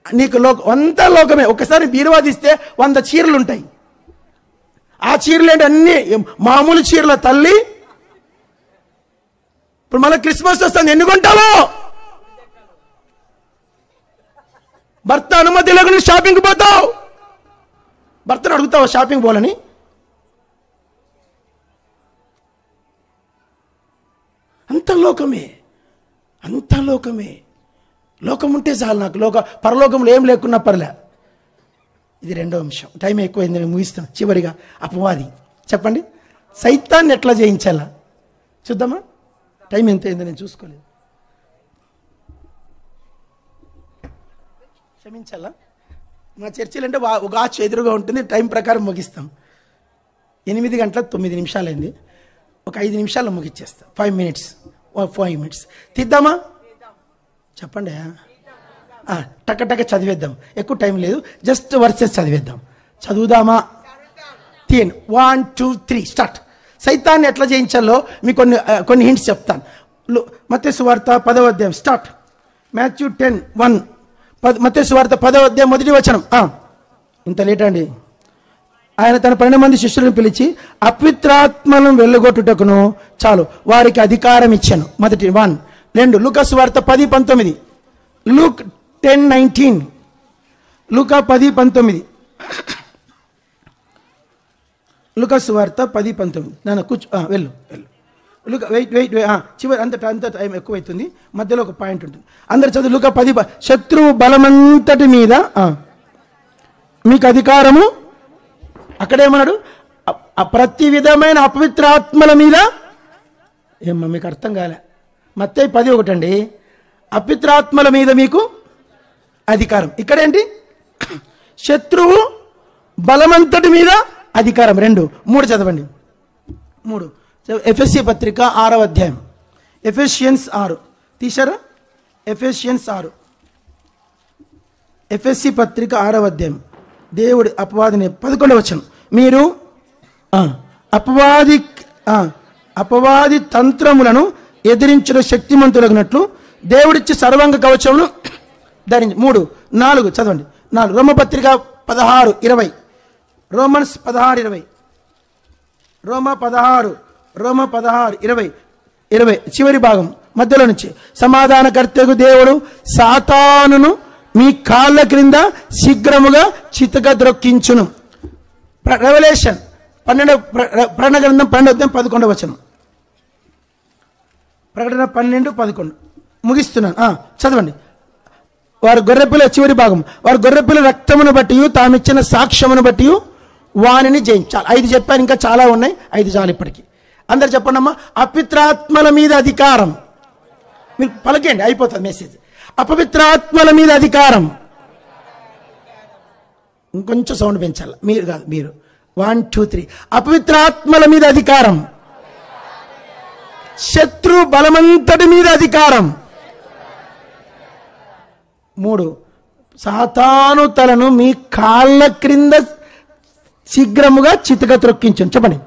S1: నీకు అంతా లోకమే. ఒకసారి బీరువా తీస్తే 100 చీరలు ఉంటాయి. ఆ చీరలు ఏంటి? అన్ని మామూలు చీరల తల్లి. ఇప్పుడు మళ్ళీ క్రిస్మస్ వస్తుంది, ఎన్ని కొంటావో? భర్త అనుమతి లేకుండా షాపింగ్కి పోతావు. భర్తను అడుగుతావు షాపింగ్ పోలని? అంత లోకమే, అంత లోకమే. లోకం ఉంటే చాలు నాకు. పరలోకంలో ఏం లేకున్నా పర్లే. ఇది రెండో అంశం. టైం ఎక్కువైంది, నేను ముగిస్తాను. చివరిగా అపవాది. చెప్పండి, సైతాన్ని ఎట్లా జయించాలా చూద్దామా? టైం ఎంత అయిందో నేను చూసుకోలేదు. క్షమించాలా? మా చర్చిలు అంటే ఒక ఆచు ఎదురుగా ఉంటుంది. టైం ప్రకారం ముగిస్తాం. 8 గంటల 9 నిమిషాలు అయింది. ఒక 5 నిమిషాల్లో ముగిచ్చేస్తా. 5 మినిట్స్ తీద్దామా? చెప్పండి. టక్క చదివేద్దాం. ఎక్కువ టైం లేదు, జస్ట్ వర్సెస్ చదివేద్దాం. చదువుదామా? 1 2 3 స్టార్ట్. సైతాన్ని ఎట్లా జయించాలో మీకు కొన్ని హింట్స్ చెప్తాను. మత్తయి సువార్త 10వ అధ్యాయం స్టార్ట్. మాథ్యూ 10:1. మత్తయి సువార్త 10వ అధ్యాయం 1వ వచనం. ఇంత లేట్ అండి. ఆయన తన 12 మంది శిష్యులను పిలిచి అపవిత్రాత్మలను వెళ్ళగొట్టుటకును చాలు వారికి అధికారం ఇచ్చాను. మొదటి 1. 2 లూకా సువార్త 10:19. లూక్ 10:19. లూకా 10:19. లూకా సువార్త 10:19. నాన్న కూర్చో, వెళ్ళు. లూకా వెయిట్ చివరి అంత టైం ఎక్కువైతుంది. మధ్యలో ఒక పాయింట్ ఉంటుంది. అందరు చదువు. లూకా 10. శత్రువు బలమంతటి మీద మీకు అధికారము. అక్కడేమన్నాడు? ప్రతి విధమైన అపవిత్రాత్మల మీద. ఏమ్మా మీకు అర్థం కాలే? మత్తయి 10:1 అండి. అపవిత్రాత్మల మీద మీకు అధికారం. ఇక్కడేంటి? శత్రువు బలమంతటి మీద అధికారం. 2, 3 చదవండి. 3 ఎఫెసీ పత్రిక 6వ అధ్యాయం. ఎఫెసియన్స్ 6 తీశారా? ఎఫెసియన్స్ 6. ఎఫెసీ పత్రిక 6వ అధ్యాయం. దేవుడి అపవాదిని 11వ వచనం. మీరు అపవాది తంత్రములను ఎదిరించిన శక్తిమంతులగినట్లు దేవుడిచ్చి సర్వాంగ కవచమును ధరించి. 3, 4 చదవండి. 4 రోమపత్రిక 16:20. రోమన్స్ 16:20. రోమ 16:20 చివరి భాగం మధ్యలో నుంచి. సమాధానకర్తకు దేవుడు సాతానును మీ కాళ్ళ క్రింద శీఘ్రముగా చితక ద్రొక్కించును. రెవల్యూషన్ 12 ప్రకటన గ్రంథం 12:11 వచనం. ప్రకటన 12:11 ముగిస్తున్నాను. చదవండి. వారు గొర్రెపిల్ల చివరి భాగం. వారు గొర్రెపిల్ల రక్తమును బట్టి తామిచ్చిన సాక్ష్యమును బట్టి వానిని జయించాలి. 5 చెప్పాను, ఇంకా చాలా ఉన్నాయి. 5 చాలు ఇప్పటికి. అందరు చెప్పండి అమ్మా. అపవిత్రాత్మల మీద అధికారం. మీరు పలకండి, అయిపోతుంది మెసేజ్. అపవిత్రాత్మల మీద అధికారం. ఇంకొంచెం సౌండ్ పెంచాలి. మీరు కాదు, మీరు. 1 2 3. అపవిత్రాత్మల మీద అధికారం. శత్రు బలమంతటి మీద అధికారం. 3 సాతాను తలను మీ కాళ్ళ క్రింద శీఘ్రముగా చితక త్రొక్కించను. చెప్పండి.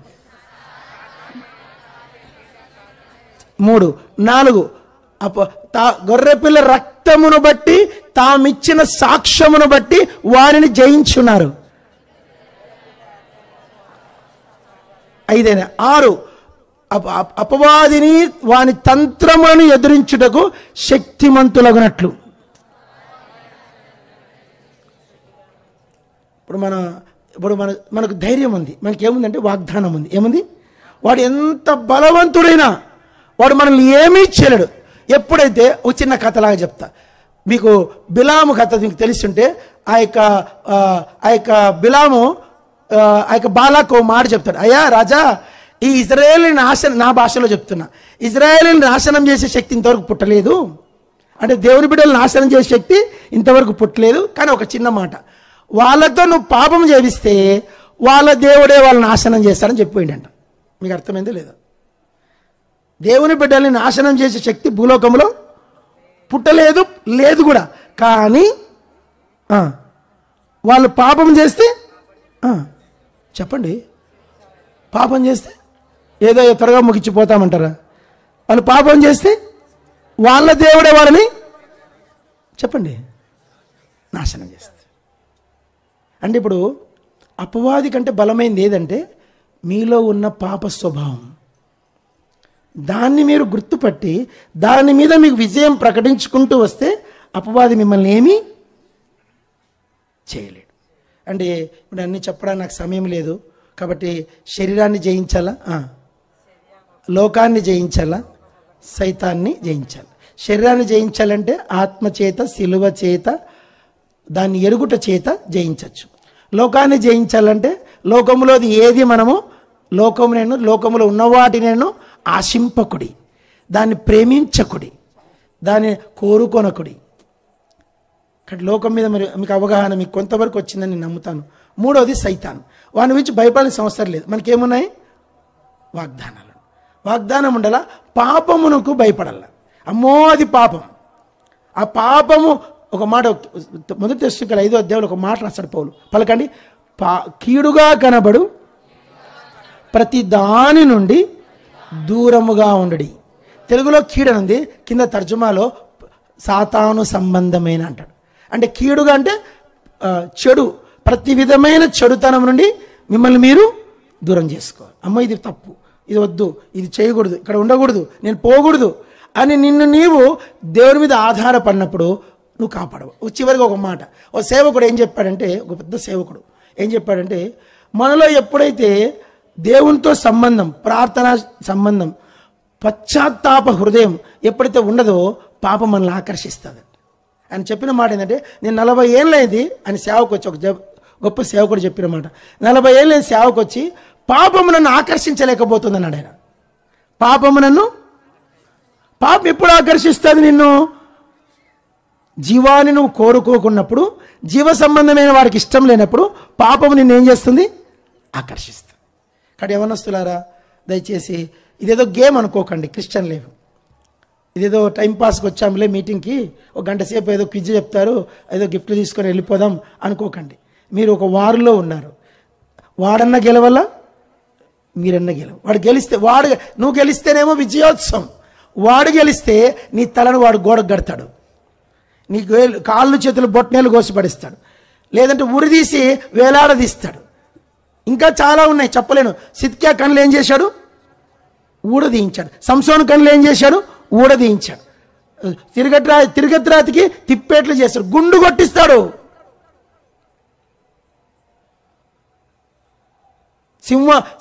S1: 3 4 గొర్రెపిల్ల రక్తమును బట్టి తామిచ్చిన సాక్ష్యమును బట్టి వారిని జయించున్నారు. 5 6 అపవాదిని వాని తంత్రములను ఎదిరించుటకు శక్తిమంతులగునట్లు. ఇప్పుడు మనకు ధైర్యం ఉంది, మనకి ఏముందంటే వాగ్దానం ఉంది. ఏముంది? వాడు ఎంత బలవంతుడైనా వాడు మనల్ని ఏమీ చేయలేడు. ఎప్పుడైతే ఒక చిన్న కథలాగా చెప్తా మీకు. బిలాము కథ మీకు తెలిసింటే ఆ యొక్క బిలాము ఆ యొక్క బాలాకు మాట చెప్తాడు, అయ్యా రాజా, ఈ ఇజ్రాయేలుని నాశనం, నా భాషలో చెప్తున్నా, ఇజ్రాయేలుని నాశనం చేసే శక్తి ఇంతవరకు పుట్టలేదు. అంటే దేవుని బిడ్డలు నాశనం చేసే శక్తి ఇంతవరకు పుట్టలేదు. కానీ ఒక చిన్న మాట, వాళ్ళతో నువ్వు పాపం చేపిస్తే వాళ్ళ దేవుడే వాళ్ళని నాశనం చేస్తారని చెప్పిపోయిందంట. మీకు అర్థమైందో లేదా? దేవుని బిడ్డల్ని నాశనం చేసే శక్తి భూలోకంలో పుట్టలేదు, లేదు కూడా. కానీ వాళ్ళు పాపం చేస్తే చెప్పండి, పాపం చేస్తే ఏదో త్వరగా ముగిచ్చిపోతామంటారా? వాళ్ళు పాపం చేస్తే వాళ్ళ దేవుడే వాళ్ళని చెప్పండి నాశనం చేస్తారు. అంటే ఇప్పుడు అపవాది కంటే బలమైనది ఏదంటే మీలో ఉన్న పాప స్వభావం. దాన్ని మీరు గుర్తుపట్టి దాని మీద మీకు విజయం ప్రకటించుకుంటూ వస్తే అపవాది మిమ్మల్ని ఏమీ చేయలేడు. అంటే ఇప్పుడు అన్నీ చెప్పడానికి నాకు సమయం లేదు కాబట్టి శరీరాన్ని జయించాలా, లోకాన్ని జయించాలా, సైతాన్ని జయించాలి. శరీరాన్ని జయించాలంటే ఆత్మ చేత, శిలువ చేత, దాన్ని ఎరుగుట చేత జయించవచ్చు. లోకాన్ని జయించాలంటే లోకములోది ఏది మనము లోకములో ఉన్నవాటి నేను ఆశింపకుడి, దాన్ని ప్రేమించకుడి, దాన్ని కోరుకొనకుడి. కానీ లోకం మీద మరి మీకు అవగాహన మీకు కొంతవరకు వచ్చిందని నేను నమ్ముతాను. మూడవది సైతాన్. వాని గురించి భయపడాల్సిన అవసరం లేదు. మనకేమున్నాయి? వాగ్దానాలు. వాగ్దానం ఉండాల. పాపమునకు భయపడాల. అమ్మో అది పాపం. ఆ పాపము ఒక మాట మొదటి దశలో 5వ అధ్యాయంలో ఒక మాట రాస్తాడు పౌలు. పలకండి, కీడుగా కనబడు ప్రతి దాని నుండి దూరముగా ఉండడి. తెలుగులో కీడనుంది, కింద తర్జుమాలో సాతాను సంబంధమైన అంటాడు. అంటే కీడుగా అంటే చెడు, ప్రతి విధమైన చెడుతనం నుండి మిమ్మల్ని మీరు దూరం చేసుకోవాలి. అమ్మ ఇది తప్పు, ఇది వద్దు, ఇది చేయకూడదు, ఇక్కడ ఉండకూడదు, నేను పోకూడదు అని నిన్ను నీవు దేవుని మీద ఆధారపడినప్పుడు నువ్వు కాపాడవు. చివరిగా ఒక మాట, ఓ సేవకుడు ఏం చెప్పాడంటే, ఒక పెద్ద సేవకుడు ఏం చెప్పాడంటే, మనలో ఎప్పుడైతే దేవునితో సంబంధం, ప్రార్థన సంబంధం, పశ్చాత్తాప హృదయం ఎప్పుడైతే ఉండదో పాపం మనల్ని ఆకర్షిస్తుంది. ఆయన చెప్పిన మాట ఏంటంటే, నేను 40 ఏళ్ళైంది అని సేవకు వచ్చి, ఒక గొప్ప సేవకుడు చెప్పిన మాట, 40 ఏళ్ళైంది సేవకు వచ్చి పాపము నన్ను ఆకర్షించలేకపోతుంది అన్నాడు ఆయన. పాపం ఎప్పుడు ఆకర్షిస్తుంది నిన్ను? జీవాన్ని నువ్వు కోరుకోకున్నప్పుడు, జీవ సంబంధమైన వారికి ఇష్టం లేనప్పుడు పాపము నిన్ను ఏం చేస్తుంది? ఆకర్షిస్తుంది. కాబట్టి యవనస్తులారా, దయచేసి ఇదేదో గేమ్ అనుకోకండి. క్రిస్టియన్ లేవు, ఇదేదో టైంపాస్కి వచ్చాములే మీటింగ్కి, ఒక గంట సేపు ఏదో క్విజ్ చెప్తారు, ఏదో గిఫ్ట్లు తీసుకొని వెళ్ళిపోదాం అనుకోకండి. మీరు ఒక వారిలో ఉన్నారు. వాడన్నా గెలవాలా, మీరన్నా గెలవు. వాడు గెలిస్తే నువ్వు గెలిస్తేనేమో విజయోత్సవం, వాడు గెలిస్తే నీ తలను వాడు గోడకు కడతాడు, నీ కాళ్ళు చేతులు బొట్టనేలు కోసిపడిస్తాడు, లేదంటే ఉరిదీసి వేలాడదీస్తాడు. ఇంకా చాలా ఉన్నాయి, చెప్పలేను. సిద్కియా కళ్ళు ఏం చేశాడు? ఊడదీయించాడు. సంసోను కళ్ళు ఏం చేశాడు? ఊడదీయించాడు. తిరగత్రాతికి తిప్పేట్లు చేస్తాడు, గుండు కొట్టిస్తాడు.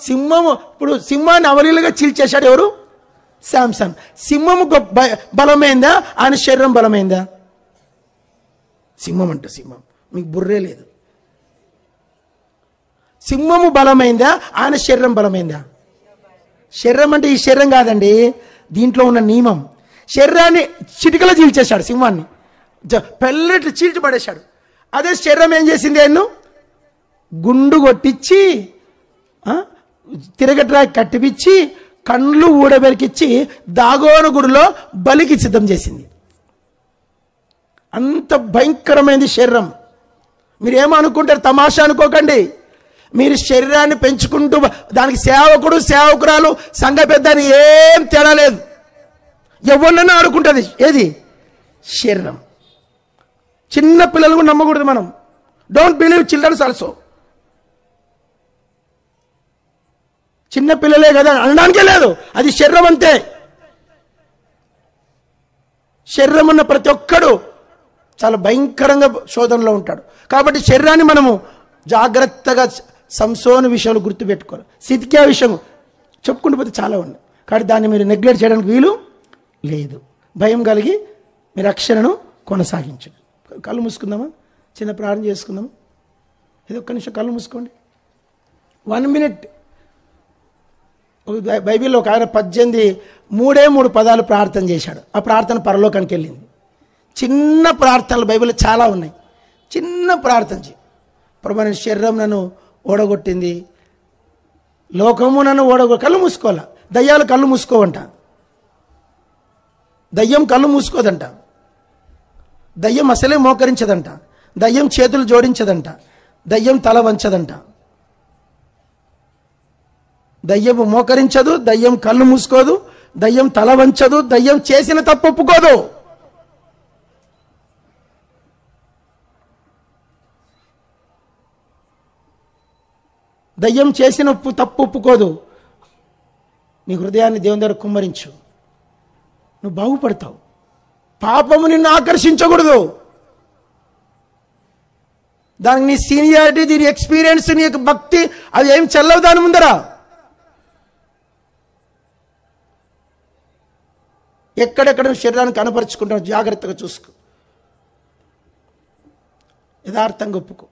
S1: సింహము ఇప్పుడు సింహాన్ని అవలీలుగా చీల్చేశాడు ఎవరు? శాంసన్. సింహము బలమైందా? ఆయన శరీరం బలమైందా? సింహం అంటే సింహం, మీకు బుర్రే లేదు. సింహము బలమైందా? ఆయన శరీరం బలమైందా? శరీరం అంటే ఈ శరీరం కాదండి, దీంట్లో ఉన్న నియమం. శరీరాన్ని చిటికలో చీల్చేశాడు, సింహాన్ని పెల్లెట్లు చీల్చి పడేశాడు. అదే శరీరం ఏం చేసింది? ఆయన్ను గుండు కొట్టించి, తిరగట్రా కట్టిపిచ్చి, కళ్ళు ఊడబెరికిచ్చి దాగోను గుడిలో బలికి సిద్ధం చేసింది. అంత భయంకరమైనది శరీరం. మీరేమనుకుంటారు? తమాషా అనుకోకండి. మీరు శరీరాన్ని పెంచుకుంటూ దానికి సేవకుడు, సేవకురాలు, సంఘ పెద్ద అని ఏం తేడా లేదు. ఎవరినైనా ఆడుకుంటుంది. ఏది? శరీరం. చిన్న పిల్లలకు నమ్మకూడదు మనం. Don't believe childrens also. చిన్న పిల్లలే కదా అనడానికే లేదు, అది శరీరం అంతే. శరీరం ఉన్న ప్రతి ఒక్కడు చాలా భయంకరంగా శోధనలో ఉంటాడు. కాబట్టి శరీరాన్ని మనము జాగ్రత్తగా సంసోను విషయాలు గుర్తుపెట్టుకోవాలి. సిద్కియా విషయం చెప్పుకుంటూ పోతే చాలా ఉన్నాయి, కాబట్టి దాన్ని మీరు నెగ్లెక్ట్ చేయడానికి వీలు లేదు. భయం కలిగి మీ రక్షణను కొనసాగించండి. కళ్ళు మూసుకుందామా, చిన్న ప్రార్థన చేసుకుందామా? ఇది ఒక్క నిమిషం కళ్ళు మూసుకోండి. 1 minute. బైబిల్లో ఒక ఆయన 3 పదాలు ప్రార్థన చేశాడు. ఆ ప్రార్థన పరలోకానికి వెళ్ళింది. చిన్న ప్రార్థనలు బైబిల్లో చాలా ఉన్నాయి. చిన్న ప్రార్థన చేయి. ప్రభు, నేను శరీరం నన్ను ఓడగొట్టింది, లోకము నన్ను కళ్ళు మూసుకోవాలా. దయ్యాలు కళ్ళు మూసుకోవంట, దయ్యం కళ్ళు మూసుకోదంట, దయ్యం అసలే మోకరించదంట, దయ్యం చేతులు జోడించదంట, దయ్యం తల వంచదంట. దయ్యము మోకరించదు, దయ్యం కళ్ళు మూసుకోదు, దయ్యం తల వంచదు, దయ్యం చేసిన తప్పు ఒప్పుకోదు. దయ్యం చేసిన తప్పు ఒప్పుకోదు. నీ హృదయాన్ని దేవుని దగ్గర కుమ్మరించు, నువ్వు బాగుపడతావు. పాపము నిన్ను ఆకర్షించకూడదు. దానికి నీ సీనియారిటీ, దీని ఎక్స్పీరియన్స్, నీ యొక్క భక్తి అది ఏం చల్లవు దాని ముందర. ఎక్కడెక్కడ శరీరాన్ని కనపరుచుకుంటావు జాగ్రత్తగా చూసుకో, యథార్థంగా ఒప్పుకో.